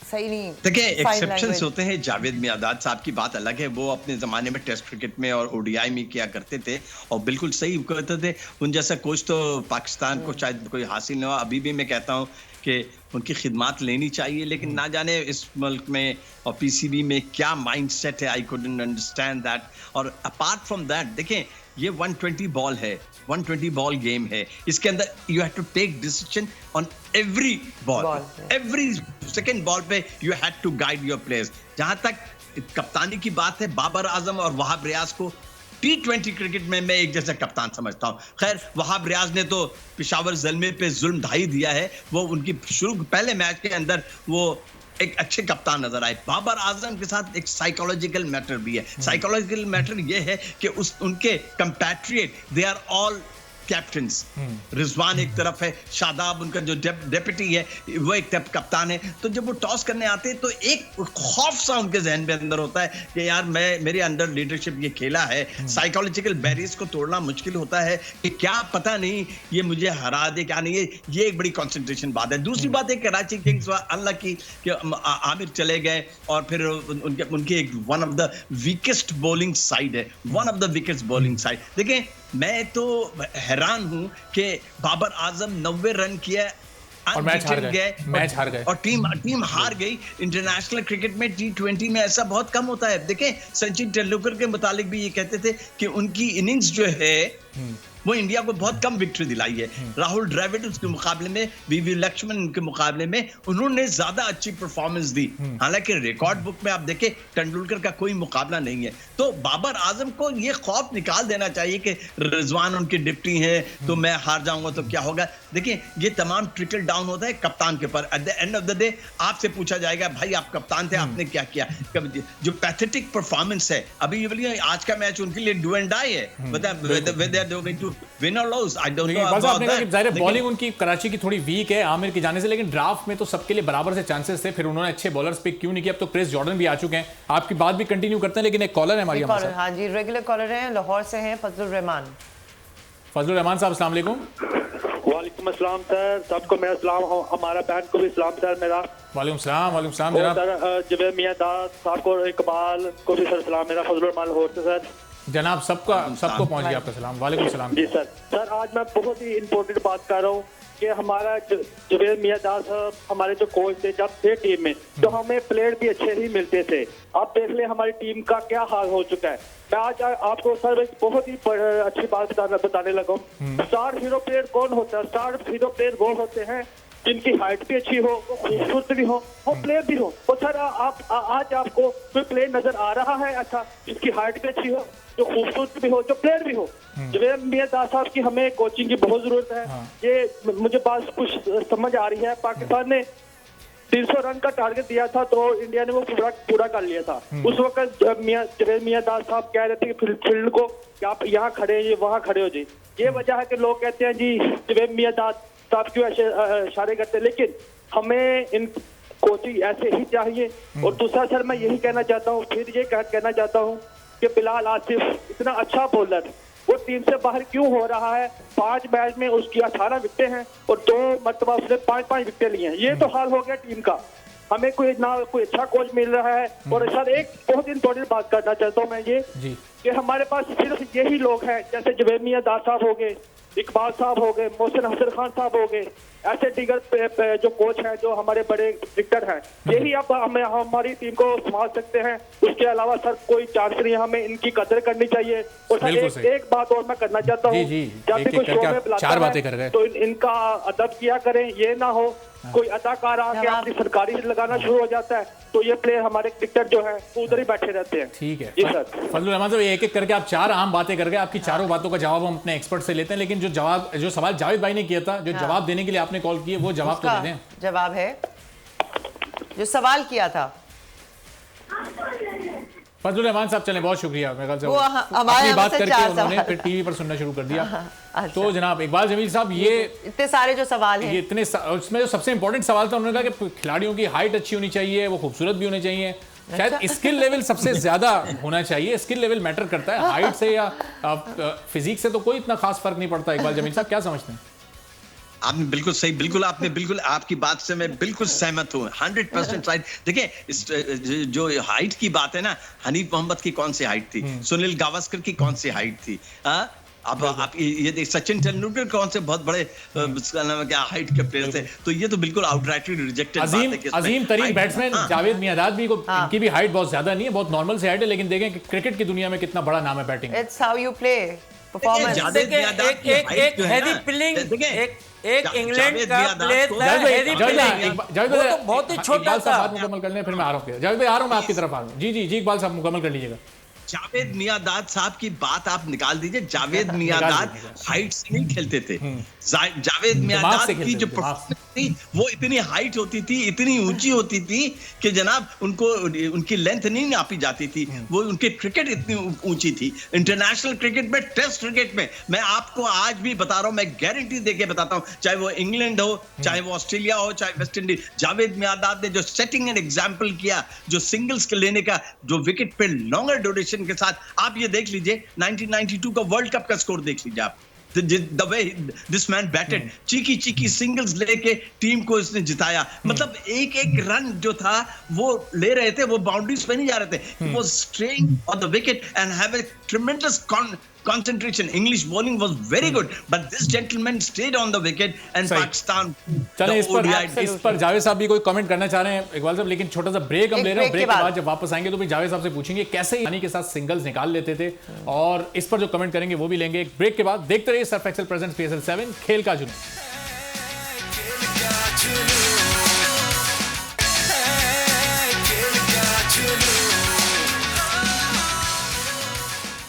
सही नहीं। देखिए एक्सेप्शंस होते हैं। जावेद मियादाद साहब की बात अलग है, वो अपने जमाने में टेस्ट क्रिकेट में और ODI में किया करते थे और बिल्कुल सही करते थे। उन जैसा कोच तो पाकिस्तान को शायद कोई हासिल ना हो। अभी भी मैं कहता हूँ कि उनकी खिदमात लेनी चाहिए, लेकिन ना जाने इस मुल्क में और PCB में क्या माइंडसेट है, आई कुडंट अंडरस्टैंड दैट। और अपार्ट फ्रॉम दैट देखें, ये 120 बॉल है, 120 बॉल गेम है, इसके अंदर you have to take decision on every ball, every second ball पे you have to guide your players. जहां तक कप्तानी की बात है, बाबर आजम और वहाब रियाज को T20 क्रिकेट में मैं एक जैसा कप्तान समझता हूं। खैर वहाब रियाज ने तो पेशावर ज़ल्मे पे जुल्म ढाई दिया है, वो उनकी शुरू पहले मैच के अंदर वो एक अच्छे कप्तान नजर आए। बाबर आजम के साथ एक साइकोलॉजिकल मैटर भी है। साइकोलॉजिकल मैटर ये है कि उनके compatriot they are all captains, Rizwan एक तरफ है, शादाब उनका जो डेप्यूटी है वो एक तरफ कप्तान है। तो जब वो टॉस करने आते हैं तो एक खौफ सा उनके जहन में अंदर होता है कि यार मेरे अंडर लीडरशिप ये खेला है, साइकोलॉजिकल बैरियर्स को तोड़ना मुश्किल होता है कि क्या पता नहीं ये मुझे हरा दे क्या नहीं। ये एक बड़ी कंसंट्रेशन बात है। दूसरी बात है कराची किंग्स अल्लाह की कि आमिर चले गए और फिर उनके एक one of the weakest bowling side है, one of the weakest bowling side. देखिए मैं तो हैरान हूं कि बाबर आजम 90 रन किया और मैच हार गए और टीम हार गई। इंटरनेशनल क्रिकेट में T20 में ऐसा बहुत कम होता है। देखें सचिन तेंदुलकर के मुतालिक भी ये कहते थे कि उनकी इनिंग्स जो है वो इंडिया को बहुत कम विक्ट्री दिलाई है। राहुल द्रविड़ उसके मुकाबले में, वीवी लक्ष्मण के मुकाबले में उन्होंने ज्यादा अच्छी परफॉर्मेंस दी। हालांकि रिकॉर्ड बुक में आप देखें तेंदुलकर का कोई मुकाबला नहीं है। तो बाबर आजम को ये खौफ निकाल देना चाहिए कि रिजवान उनके डिप्टी हैं तो मैं हार जाऊंगा तो क्या होगा। देखिए ये तमाम ट्रिकल डाउन होता है कप्तान के ऊपर। At the end of the day आपसे पूछा जाएगा भाई आप कप्तान थे, आपने क्या किया। जो पैथेटिक परफॉर्मेंस है अभी ये आज का मैच उनके लिए डू एंड डाई है। मतलब win or lose, I don't know about that. ज़ाहिर है बॉलिंग उनकी कराची की थोड़ी वीक है आमिर के जाने से, लेकिन ड्राफ्ट में तो सबके लिए बराबर से चांसेस थे। फिर उन्होंने अच्छे बॉलर्स पिक क्यों नहीं किया। अब तो क्रिस जॉर्डन भी आ चुके हैं। आपकी बात भी कंटिन्यू करते हैं, लेकिन एक कॉलर है हमारी हमारे साथ। हाँ जी, रेगुलर कॉलर हैं, लाहौर से हैं फजलुर रहमान। फजलुर रहमान साहब अस्सलाम वालेकुम। वालेकुम अस्सलाम सर, सबको मेरा सलाम, हमारा बैंड को भी सलाम सर मेरा। वालेकुम सलाम जनाब। सर जवेद मियां दाद साहब को, इकबाल को भी सर सलाम मेरा, फजलुर रहमान लाहौर से सर। जनाब सबको पहुंच गया आपका सलाम। वालेकुम सलाम जी सर आज मैं बहुत ही इंपॉर्टेंट बात कर रहा हूँ कि हमारा जवेद मियां दाद साहब हमारे जो कोच थे जब थे टीम में तो हमें प्लेयर भी अच्छे ही मिलते थे। आप देख ले हमारी टीम का क्या हाल हो चुका है। मैं आज आपको सर एक बहुत ही अच्छी बात बताने लगा हूँ। स्टार हीरो प्लेयर कौन होता है? स्टार हीरो प्लेयर वो होते हैं जिनकी हाइट भी अच्छी हो, वो खूबसूरत भी हो, वो प्लेयर भी हो। तो सर आज आपको कोई प्लेयर नजर आ रहा है अच्छा जिसकी हाइट भी अच्छी हो, जो खूबसूरत भी हो, जो प्लेयर भी हो? जवेद मियां दाद साहब की हमें कोचिंग की बहुत जरूरत है। ये मुझे बात कुछ समझ आ रही है। पाकिस्तान ने 300 रन का टारगेट दिया था तो इंडिया ने वो पूरा कर लिया था। उस वक्त जवेद मियां दाद साहब कह रहे थे कि फील्ड को कि आप यहाँ खड़े हैं वहाँ खड़े हो जाए। ये वजह है कि लोग कहते हैं जी जवेद मियां दाद साहब क्यों ऐसे इशारे करते हैं, लेकिन हमें इन कोचिंग ऐसे ही चाहिए। और दूसरा सर मैं यही कहना चाहता हूँ, फिर ये कहना चाहता हूँ कि बिलाल आसिफ इतना अच्छा बॉलर वो टीम से बाहर क्यों हो रहा है? 5 मैच में उसकी 18 विकेटें हैं और 2 मरतबा उसने 5-5 विकेट लिए हैं। ये तो हाल हो गया टीम का। हमें कोई अच्छा कोच मिल रहा है। और सर एक बहुत इंपॉर्टेंट बात करना चाहता हूँ मैं ये कि हमारे पास सिर्फ यही लोग हैं जैसे जवेद मियां दाद साहब हो गए, इकबाल साहब हो गए, मोहसिन हसन खान साहब हो गए, ऐसे दीगर जो कोच हैं जो हमारे बड़े क्रिकेटर हैं, यही अब हमें हमारी टीम को संभाल सकते हैं। उसके अलावा सर कोई चांस नहीं, हमें इनकी कदर करनी चाहिए। और सर एक बात और मैं करना चाहता हूँ, जब भी कोई शो में बुलाता है तो इनका अदब किया करें। ये ना हो कोई अदाकार आके अपनी सरकारी लगाना शुरू हो जाता है तो ये प्लेयर हमारे क्रिकेटर जो है वो उधर ही बैठे रहते हैं। ठीक है जी सर। फजलुर रहमान साहब एक करके आप 4 अहम बातें कर गए। आपकी चारों बातों का जवाब हम अपने एक्सपर्ट से लेते हैं, लेकिन जो सवाल जावेद भाई ने किया था, जो जवाब देने के लिए आपने कॉल किए, वो जवाब तो दे दें। जवाब है जो सवाल किया था। फजलुर रहमान साहब चलें, बहुत शुक्रिया। मेरे ख्याल से हमारी बात करके उन्होंने फिर टीवी पर सुनना शुरू कर दिया। अच्छा। तो जनाब इकबाल जमील साहब ये इतने सारे जो सवाल हैं, ये इतने उसमें जो सबसे इंपॉर्टेंट सवाल था उन्होंने कहा कि खिलाड़ियों की हाइट अच्छी होनी चाहिए, वो खूबसूरत भी होने चाहिए। शायद स्किल लेवल सबसे ज्यादा होना चाहिए। स्किल लेवल मैटर करता है, हाइट से या फिजिक से तो कोई इतना खास फर्क नहीं पड़ता। इकबाल जमील साहब क्या समझते हैं? आपने बिल्कुल सही, बिल्कुल आपकी बात से मैं बिल्कुल सहमत हूँ, 100% राइट। देखिए जो हाइट की बात है ना, हनीफ मोहम्मद की कौन सी हाइट थी, सुनील गावस्कर की कौन सी हाइट थी, अब आप ये देख सचिन तेंदुलकर कौन से बहुत बड़े क्या हाइट के प्लेयर थे। तो ये तो बिल्कुल आउटराइटली रिजेक्टेड बात है कि अजीम तरीन बैट्समैन जावेद मियां दाद भी इनकी भी हाइट बहुत ज्यादा नहीं है, बहुत नॉर्मल से हाइट है, लेकिन देखें कि क्रिकेट की दुनिया में कितना बड़ा नाम है batting. It's how you play performance. एक हैरी पिलिंग, एक इंग्लैंड का प्लेयर था हैरी पिलिंग, वो तो बहुत ही छोटा सा। बात मुकम्मल कर लें फिर मैं आ रहा हूँ। जावेद भाई आ रहा हूँ, मैं आपकी तरफ आ रहा हूँ। जी इकबाल साहब मुकम्मल कर लीजिएगा। जावेद मियां दाद साहब की बात आप निकाल दीजिए। जावेद मियां दाद हाइट से नहीं खेलते थे। जावेद मियां दाद की जो थी वो इतनी हाइट होती थी, इतनी ऊंची होती थी कि जनाब उनको उनकी लेंथ नहीं नापी जाती थी। वो उनकी क्रिकेट इतनी ऊंची थी। इंटरनेशनल क्रिकेट में, टेस्ट क्रिकेट में, मैं आपको आज भी बता रहा हूं, मैं गारंटी देके बताता हूं, चाहे वो इंग्लैंड हो, चाहे वो ऑस्ट्रेलिया हो, चाहे वेस्ट इंडीज, जावेद मियांदाद ने जो सेटिंग एंड एग्जाम्पल किया, जो सिंगल्स के लेने का, जो विकेट पे लॉन्गर ड्यूरेशन के साथ, आप ये देख लीजिए 1992 का वर्ल्ड कप का स्कोर देख लीजिए आप। The way this man batted, cheeky singles लेके टीम को इसने जिताया। मतलब एक एक रन जो था वो ले रहे थे, वो बाउंड्रीज पे नहीं जा रहे थे, वो straying on the wicket and have a ट्रेमेंडस concentration. English bowling was very good, but this gentleman stayed on the wicket and Pakistan. चलें इस पर जावेद साहब भी कोई कमेंट करना चाह रहे हैं इकबाल साहब, लेकिन छोटा सा ब्रेक हम ले रहे हैं। ब्रेक के बाद जब वापस आएंगे तो भी जावेद साहब से पूछेंगे कैसे यानी के साथ सिंगल्स निकाल लेते थे, और इस पर जो कमेंट करेंगे वो भी लेंगे एक ब्रेक के बाद। देखते रहिए सर्फ एक्सेल प्रेजेंट्स PSL 7 खेल का जुनून।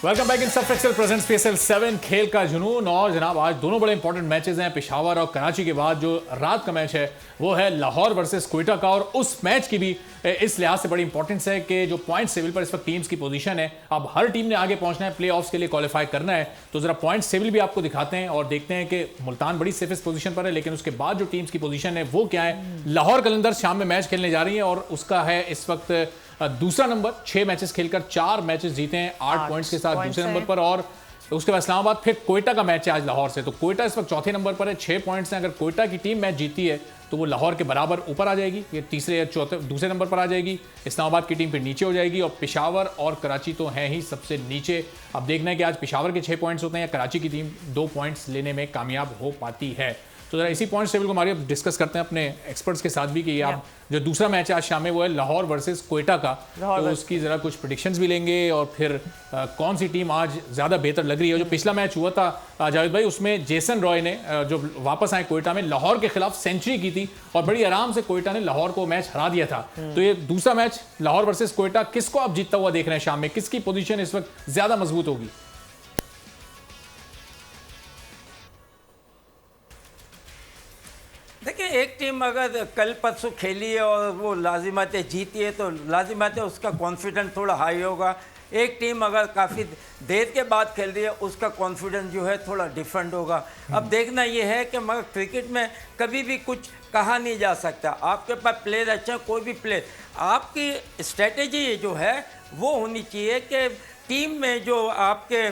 Welcome back in Surf Excel presents PSL 7 खेल का जुनून। और जनाब आज दोनों बड़े इंपॉर्टेंट मैचेस हैं, पेशावर और कराची के बाद जो रात का मैच है वो है लाहौर वर्सेस क्वेटा का, और उस मैच की भी इस लिहाज से बड़ी इंपॉर्टेंस है कि जो पॉइंट टेबल पर इस वक्त टीम्स की पोजीशन है, अब हर टीम ने आगे पहुंचना है, प्लेऑफ्स के लिए क्वालिफाई करना है। तो जरा पॉइंट टेबल भी आपको दिखाते हैं और देखते हैं कि मुल्तान बड़ी सेफेस्ट पोजीशन पर है, लेकिन उसके बाद जो टीम्स की पोजीशन है वो क्या है। लाहौर कलंदर शाम में मैच खेलने जा रही है और उसका है इस वक्त दूसरा नंबर, 6 मैचेस खेलकर 4 मैचेस जीते हैं, 8 पॉइंट्स के साथ दूसरे नंबर पर। और उसके बाद इस्लामाबाद, फिर कोयटा का मैच है आज लाहौर से, तो कोयटा इस वक्त चौथे नंबर पर है, 6 पॉइंट्स हैं। अगर कोयटा की टीम मैच जीती है तो वो लाहौर के बराबर ऊपर आ जाएगी, ये तीसरे या चौथे दूसरे नंबर पर आ जाएगी। इस्लामाबाद की टीम फिर नीचे हो जाएगी, और पेशावर और कराची तो हैं ही सबसे नीचे। अब देखना है कि आज पेशावर के 6 पॉइंट्स होते हैं या कराची की टीम 2 पॉइंट्स लेने में कामयाब हो पाती है। तो जरा इसी पॉइंट टेबल को हमारे डिस्कस करते हैं अपने एक्सपर्ट्स के साथ भी कि आप जो दूसरा मैच है आज शाम में वो है लाहौर वर्सेस कोयटा का, तो उसकी जरा कुछ प्रेडिक्शंस भी लेंगे और फिर कौन सी टीम आज ज़्यादा बेहतर लग रही है। जो पिछला मैच हुआ था जावेद भाई, उसमें जेसन रॉय ने जो वापस आए कोयटा में लाहौर के खिलाफ सेंचुरी की थी और बड़ी आराम से कोयटा ने लाहौर को मैच हरा दिया था। तो ये दूसरा मैच लाहौर वर्सेस कोयटा, किसको आप जीतता हुआ देख रहे हैं शाम में, किसकी पोजीशन इस वक्त ज़्यादा मजबूत होगी? देखिए, एक टीम अगर कल परसों खेली है और वो लाजिमत जीती है तो लाजिमत उसका कॉन्फिडेंस थोड़ा हाई होगा। एक टीम अगर काफ़ी देर के बाद खेल रही है उसका कॉन्फिडेंस जो है थोड़ा डिफरेंट होगा। अब देखना ये है कि मगर क्रिकेट में कभी भी कुछ कहा नहीं जा सकता। आपके पास प्लेयर अच्छा, कोई भी प्लेयर, आपकी स्ट्रेटेजी जो है वो होनी चाहिए कि टीम में जो आपके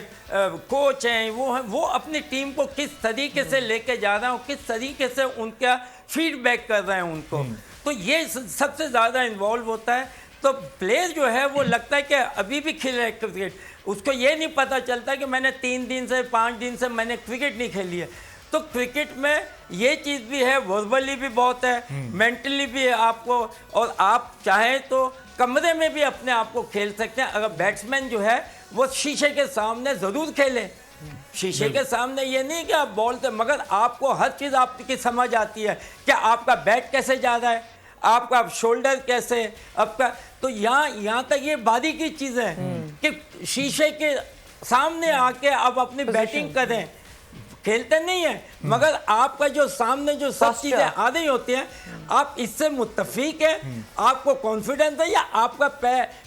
कोच हैं वो अपनी टीम को किस तरीके से लेके जा रहे हैं और किस तरीके से उनका फीडबैक कर रहे हैं उनको, तो ये सबसे ज़्यादा इन्वॉल्व होता है। तो प्लेयर जो है वो लगता है कि अभी भी खेल रहे क्रिकेट, उसको ये नहीं पता चलता कि मैंने 3 दिन से 5 दिन से मैंने क्रिकेट नहीं खेली है। तो क्रिकेट में ये चीज़ भी है, वर्बली भी बहुत है, मेंटली भी है आपको, और आप चाहें तो कमरे में भी अपने आप को खेल सकते हैं। अगर बैट्समैन जो है वो शीशे के सामने ज़रूर खेले, शीशे के सामने ये नहीं कि आप बॉल से, मगर आपको हर चीज़ आपकी समझ आती है कि आपका बैट कैसे जा रहा है, आपका शोल्डर कैसे, आपका, तो यहाँ तक ये बारीकी चीज़ है कि शीशे के सामने आके आप अपनी बैटिंग करें। खेलते नहीं है मगर आपका जो सामने जो सब चीजें आ रही होती हैं, आप इससे मुत्तफिक है, आपको कॉन्फिडेंस है, या आपका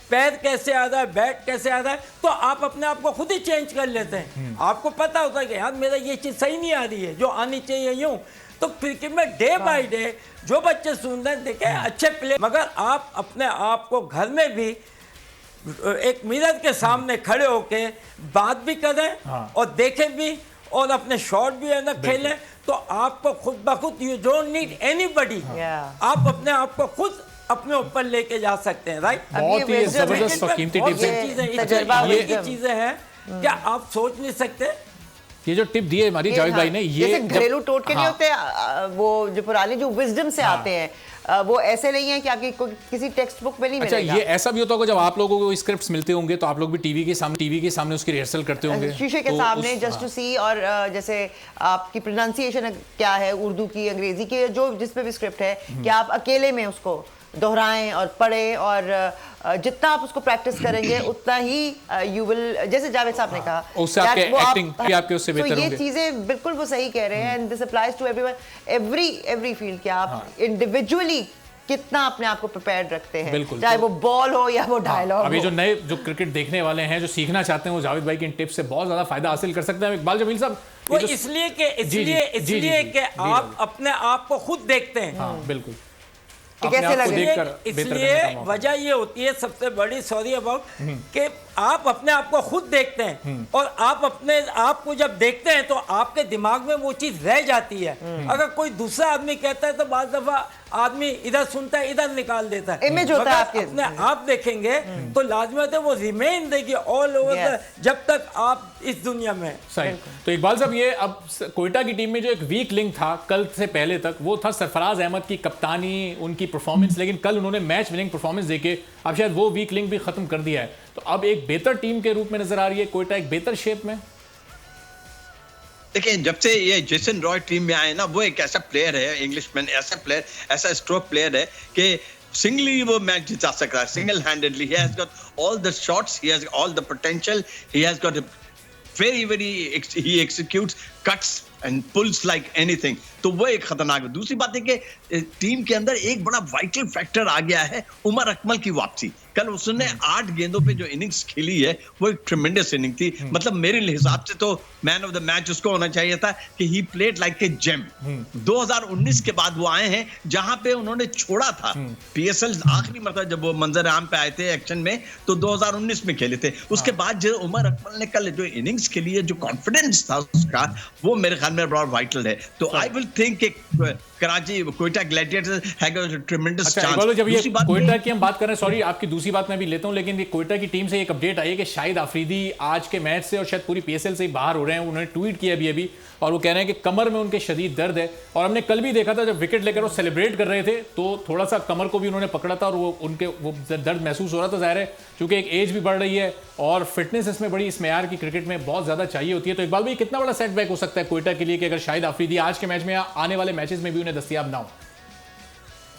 पैर कैसे आ रहा है, बैट कैसे आ रहा है, तो आप अपने आप को खुद ही चेंज कर लेते हैं। आपको पता होता है कि यार मेरा ये चीज़ सही नहीं आ रही है जो आनी चाहिए यूं। तो क्रिकेट में डे बाय डे जो बच्चे सुन रहे हैं, देखें अच्छे प्लेयर, मगर आप अपने आप को घर में भी एक मिरर के सामने खड़े होके बात भी करें और देखें भी और अपने शॉट भी है ना खेलें, तो आपको खुद ब खुद यू डोंट नीड एनीबॉडी, आप अपने आप को खुद अपने ऊपर लेके जा सकते हैं। राइट, बहुत ही जबरदस्त और कीमती टिप्स हैं, ये चीजें हैं क्या आप सोच नहीं सकते। ये जो टिप दी है हमारी जावेद भाई ने, ये घरेलू टोटके नहीं होते, वो जो पुराने जो विजडम से आते हैं, वो ऐसे नहीं है कि आपकी किसी टेक्स्ट बुक में नहीं मिलेगा। अच्छा, ये ऐसा भी होता होगा जब आप लोगों को स्क्रिप्ट्स मिलते होंगे तो आप लोग भी टीवी के सामने उसकी रिहर्सल करते होंगे, शीशे के सामने, जस्ट टू सी, और जैसे आपकी प्रोनाउंसिएशन क्या है उर्दू की, अंग्रेजी की, जो जिस पे भी स्क्रिप्ट है, कि आप अकेले में उसको दोहराएं और पढ़ें, और जितना आप उसको प्रैक्टिस करेंगे उतना ही यू विल, जैसे जावेद साहब ने कहा, उससे आपके एक्टिंग भी आपके उससे बेहतर होंगे। ये चीजें बिल्कुल वो सही कह रहे हैं, and this applies to everyone, every field के आप इंडिविजुअली कितना अपने आप को प्रिपेयर्ड रखते हैं, बिल्कुल, चाहे वो बॉल हो या वो डायलॉग। अभी जो नए जो क्रिकेट देखने वाले हैं, जो सीखना चाहते हैं, वो जावेद भाई की इन टिप्स से बहुत ज्यादा फायदा हासिल कर सकते हैं। इकबाल जमील साहब, वो इसलिए कि आप अपने आप को खुद देखते हैं। हाँ बिल्कुल, कैसे लगे, इसलिए वजह ये होती है सबसे बड़ी, सॉरी अबाउट, कि आप अपने आप को खुद देखते हैं, और आप अपने आप को जब देखते हैं तो आपके दिमाग में वो चीज रह जाती है। अगर कोई दूसरा आदमी कहता है तो बाज़ दफा आदमी इधर सुनता है, इधर निकाल देता है, इमेज होता है आपके। अपने आप देखेंगे तो लाजमत है वो रिमेन देगी ऑल ओवर जब तक आप इस दुनिया में। सही। तो इकबाल साहब, ये अब कोयटा की टीम में जो एक वीक लिंक था कल से पहले तक, वो था सरफराज अहमद की कप्तानी, उनकी परफॉर्मेंस, लेकिन कल उन्होंने मैच विनिंग परफॉर्मेंस देके अब शायद वो वीक लिंक भी खत्म कर दिया है। तो अब एक बेहतर टीम के रूप में नजर आ रही है कोयटा, एक बेहतर शेप में। देखिए, जब से ये जेसन रॉय टीम में आए ना, वो एक ऐसा प्लेयर है, इंग्लिशमैन, ऐसा प्लेयर, ऐसा स्ट्रोक प्लेयर है कि सिंगली वो मैच जिता सकता है, single handedly. He has got all the shots, he has all the potential, he has got very he executes cuts and pulls like anything। तो वो एक खतरनाक है। दूसरी बात है कि टीम के अंदर एक बड़ा वाइटल फैक्टर आ गया है, उमर अकमल की वापसी। कल उसने 8 गेंदों पे जो इनिंग्स खेली है वो एक ट्रेमेंडस इनिंग थी। मतलब मेरे हिसाब से तो मैन ऑफ द मैच उसको होना चाहिए था कि he played like a gem. 2019 के बाद वो आए हैं जहां पे उन्होंने छोड़ा था। पीएसएल आखिरी मरतबा जब वो मंजर आम पे आए थे एक्शन में तो 2019 में खेले थे। उसके बाद जो उमर अकमल ने कल जो इनिंग्स खेली है, जो कॉन्फिडेंस था उसका, वो मेरे ख्याल में बड़ा वाइटल है। तो आई विल थिंक कि Karachi Quetta Gladiators have a ट्रेमेंडस chance. जब ये कोयटा की हम बात कर रहे हैं, सॉरी आपकी दूसरी बात मैं भी लेता हूं, लेकिन ये कोयटा की टीम से एक अपडेट आई है कि शाहिद आफरीदी आज के मैच से और शायद पूरी पीएसएल से ही बाहर हो रहे हैं। उन्होंने ट्वीट किया अभी और वो कह रहे हैं कि कमर में उनके शदीद दर्द है। और हमने कल भी देखा था जब विकेट लेकर वो सेलिब्रेट कर रहे थे तो थोड़ा सा कमर को भी उन्होंने पकड़ा था और वो दर्द महसूस हो रहा था। जाहिर है क्योंकि एक एज भी बढ़ रही है और फिटनेस इसमें बड़ी, इस मेयार की क्रिकेट में बहुत ज्यादा चाहिए होती है। तो इकबाल भाई, कितना बड़ा सेटबैक हो सकता है कोयटा के लिए कि अगर शाहिद आफरीदी आज के मैच में या आने वाले मैचेस में भी उन्हें दस्तयाब ना हो?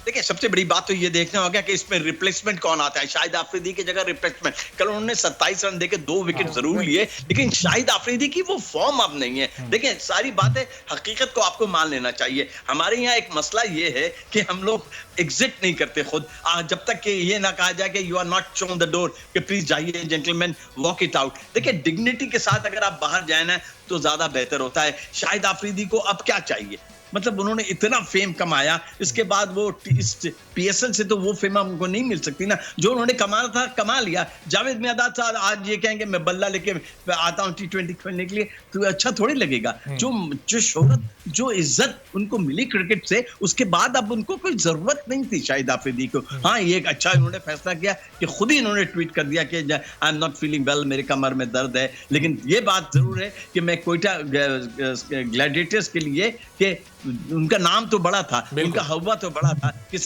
देखिए, सबसे बड़ी बात तो ये देखना होगा कि इसमें रिप्लेसमेंट कौन आता है। शाहिद आफरीदी की जगह रिप्लेसमेंट, कल उन्होंने 27 रन देके 2 विकेट जरूर लिए, लेकिन शाहिद आफरीदी की वो फॉर्म अब नहीं है। देखिए, सारी बातें हकीकत को आपको मान लेना चाहिए। हमारे यहाँ एक मसला ये है कि हम लोग एग्जिट नहीं करते खुद, जब तक कि ये ना कहा जाए कि you are not shown the door, कि प्लीज जाइए जेंटलमैन, वॉक इट आउट। देखिए, डिग्निटी के साथ अगर आप बाहर जाए ना तो ज्यादा बेहतर होता है। शाहिद आफरीदी को अब क्या चाहिए? मतलब उन्होंने इतना फेम कमाया, इसके बाद वो पीएसएल से तो वो फेम हमको नहीं मिल सकती ना। जो उन्होंने कमाना था कमा लिया। जावेद मियांदाद साहब आज ये कहेंगे मैं बल्ला लेके आता हूँ T20 खेलने के लिए, तो अच्छा थोड़ी लगेगा। जो शोहरत, जो इज्जत उनको मिली क्रिकेट से, उसके बाद अब उनको कोई जरूरत नहीं थी शाहिद आफरीदी को। हाँ, ये एक अच्छा इन्होंने फैसला किया कि खुद ही इन्होंने ट्वीट कर दिया कि I am not feeling well, मेरे कमर में दर्द है। लेकिन ये बात जरूर है कि मैं कोयटा ग्लैडिएटर्स के लिए कि उनका नाम तो बड़ा था, उनका हवा तो बड़ा था कि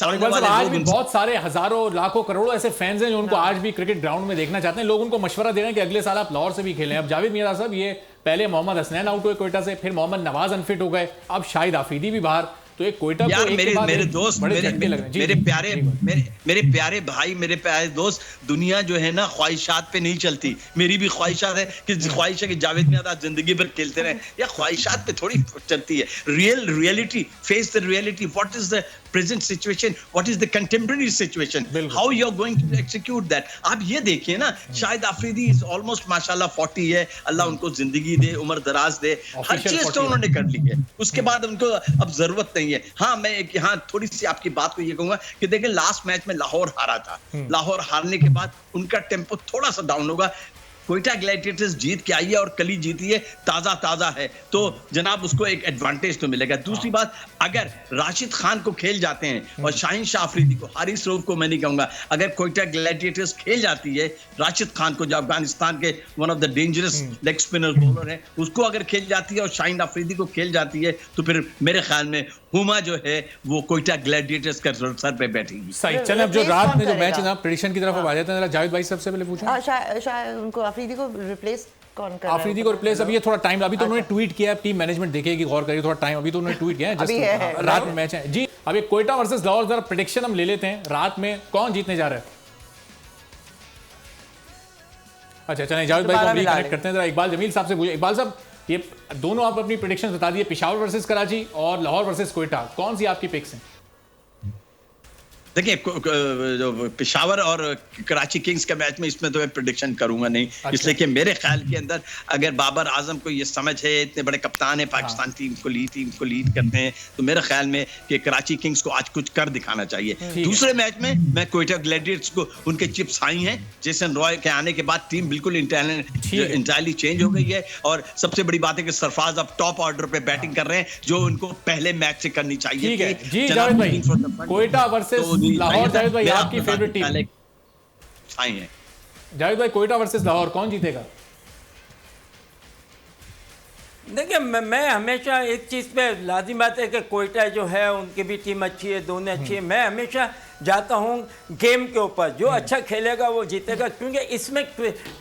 आज भी बहुत सारे हजारों लाखों करोड़ों ऐसे फैंस हैं जो उनको आज भी क्रिकेट ग्राउंड में देखना चाहते हैं। लोग उनको मशवरा दे रहे हैं कि अगले साल आप लाहौर से भी खेलें। अब जावेद मियांदाद साहब, ये पहले मोहम्मद हसनैन आउट हुए कोयटा से, फिर मोहम्मद नवाज अनफिट हो गए, अब शाहिद आफरीदी भी बाहर। तो एक कोयटा को मेरे दोस्त, मेरे प्यारे भाई, मेरे प्यारे दोस्त, दुनिया जो है ना ख्वाहिशात पे नहीं चलती। मेरी भी ख्वाहिशात है कि ख्वाहिश है कि जावेद मियांदाद जिंदगी भर खेलते रहे, या ख्वाहिशात पे थोड़ी चलती है। Reality, face the reality, what is the present situation, what is the contemporary situation, how you are going to execute that. आप ये देखिए ना, शाहिद आफरीदी इज ऑलमोस्ट माशाल्लाह 40 है, अल्लाह उनको जिंदगी दे, उम्र दराज दे, हर चीज तो उन्होंने कर ली है। उसके बाद उनको अब जरूरत नहीं है। हाँ, मैं यहाँ थोड़ी सी आपकी बात को ये कहूंगा कि देखिए, लास्ट मैच में लाहौर हारा था। लाहौर हारने के बाद उनका टेम्पो थोड़ा सा डाउन होगा। कोयटा ग्लैडिएटर्स जीत के आई है और कल ही जीती है, ताजा है, तो जनाब उसको एक एडवांटेज तो मिलेगा। दूसरी बात, अगर राशिद खान को खेल जाते हैं और शाहीन शाह अफरीदी को, हारिस रऊफ को मैं नहीं कहूंगा, अगर कोयटा ग्लैडिएटर्स खेल जाती है राशिद खान को, जो अफगानिस्तान के one of the dangerous leg spinner bowler है, उसको अगर खेल जाती है और शाहीन अफरीदी को खेल जाती है, तो फिर मेरे ख्याल में हुमा जो है वो कोयटा ग्लैडिएटर्स का सर पे बैठेगी। सही। चलें, अब जो रात में जो मैच है ना, प्रेडिक्शन की तरफ अब आ जाते हैं। जावेद भाई सबसे पहले पूछें। शायद उनको आफरीदी को रिप्लेस कौन कर रहा है? आफरीदी को रिप्लेस अभी ये थोड़ा टाइम, अभी तो उन्होंने ट्वीट किया, टीम मैनेजमेंट देखेगी, गौर करिए, थोड़ा टाइम, अभी तो उन्होंने ट्वीट किया है, अभी है। रात में मैच है जी। अब ये कोयटा वर्सेस लाहौर, जरा प्रेडिक्शन हम ले लेते हैं, रात में कौन जीतने जा रहा है? अच्छा चलें, जावेद भाई को हम कनेक्ट करते हैं, जरा इकबाल जमील साहब से पूछिए। इकबाल साहब, ये दोनों आप अपनी प्रेडिक्शन बता दिए, पेशावर वर्सेस कराची और लाहौर वर्सेस कोयटा, कौन सी आपकी पिक्स हैं? देखिए जो पेशावर और कराची किंग्स के मैच में इसमें तो मैं प्रेडिक्शन करूंगा नहीं। अच्छा। इसलिए कि मेरे ख्याल के अंदर अगर बाबर आजम को ये समझ है, इतने बड़े कप्तान है, पाकिस्तान टीम को लीड करते हैं, तो मेरे ख्याल में कि कराची किंग्स को आज कुछ कर दिखाना चाहिए। दूसरे मैच में मैं कोयटा ग्लैडिएटर्स को, उनके चिप्स आई हैं, जेसन रॉय के आने के बाद टीम बिल्कुल इंटायरली चेंज हो गई है। और सबसे बड़ी बात है कि सरफराज अब टॉप ऑर्डर पे बैटिंग कर रहे हैं, जो उनको पहले मैच से करनी चाहिए। ठीक है जी जावेद भाई, कोयटा वर्सेस लाहौर, जावेद भाई आपकी फेवरेट टीम आई है। जावेद भाई, कोयटा वर्सेस लाहौर कौन जीतेगा? देखिए मैं हमेशा एक चीज़ पे लाजिम बात है कि कोयटा जो है उनकी भी टीम अच्छी है, दोनों अच्छी है। मैं हमेशा जाता हूँ गेम के ऊपर, जो अच्छा खेलेगा वो जीतेगा, क्योंकि इसमें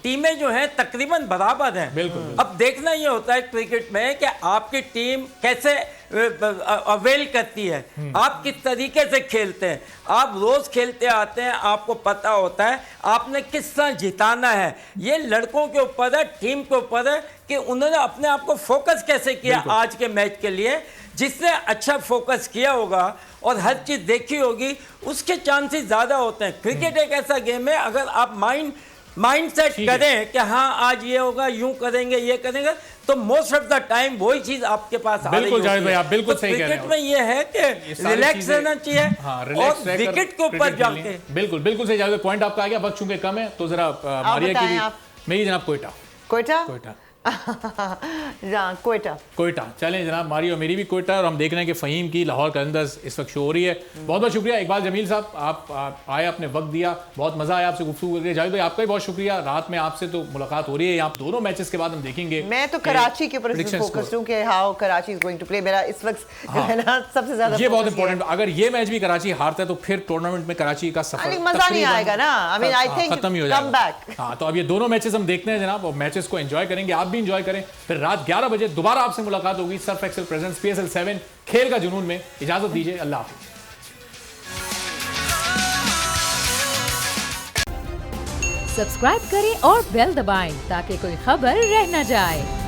टीमें जो हैं तकरीबन बराबर हैं। बिल्कुल। अब देखना ये होता है क्रिकेट में कि आपकी टीम कैसे अवेल करती है, आप किस तरीके से खेलते हैं। आप रोज़ खेलते आते हैं, आपको पता होता है आपने किस तरह जिताना है। ये लड़कों के ऊपर है, टीम के ऊपर है कि उन्होंने अपने आप को फोकस कैसे किया आज के मैच के लिए। जिसने अच्छा फोकस किया होगा और हर चीज़ देखी होगी, उसके चांसेस ज़्यादा होते हैं। क्रिकेट एक ऐसा गेम है, अगर आप माइंड सेट करें कि हाँ आज ये होगा, यूं करेंगे, ये करेंगे, तो मोस्ट ऑफ द टाइम वही चीज आपके पास आ रही होती है। बिल्कुल जावेद भाई, आप बिल्कुल सही कह रहे हैं। क्रिकेट में ये है कि रिलैक्स रहना चाहिए, और विकेट के ऊपर जाके। बिल्कुल बिल्कुल सही जावेद, पॉइंट आपका आ गया। वक्त चूंकि कम है तो जरा मारिया की भी, मेरी जनाब कोयटा। कोयटा कोयटा चलें जनाब, मारी और मेरी भी कोयटा, और हम देख रहे हैं कि फ़हीम की लाहौर कलंदर्स इस वक्त शो हो रही है। बहुत बहुत शुक्रिया इकबाल जमील साहब, आप आए, अपने वक्त दिया, बहुत मज़ा आया आपसे गुफ्तगू करके। जावेद भाई आपका भी बहुत शुक्रिया, रात में आपसे तो मुलाकात हो रही है। यहाँ दोनों मैचेस के बाद हम देखेंगे। मैं तो कराची के ऊपर फोकस हूं कि how Karachi is going to play. मेरा इस वक्त जो है ना सबसे ज्यादा ये बहुत इंपॉर्टेंट, अगर ये मैच भी कराची हारता है तो फिर टूर्नामेंट में कराची का सफर मजा नहीं आएगा ना। आई मीन आई थिंक खत्म ही हो जाएगा। हाँ, तो अब ये दोनों मैचेस हम देखते हैं जनाब, और मैचेस को एंजॉय करेंगे, आप भी एंजॉय करें। फिर रात 11 बजे दोबारा आपसे मुलाकात होगी सर्फ एक्सेल प्रेजेंट्स PSL 7 खेल का जुनून में। इजाजत दीजिए, अल्लाह हाफिज। सब्सक्राइब करें और बेल दबाएं ताकि कोई खबर रह न जाए।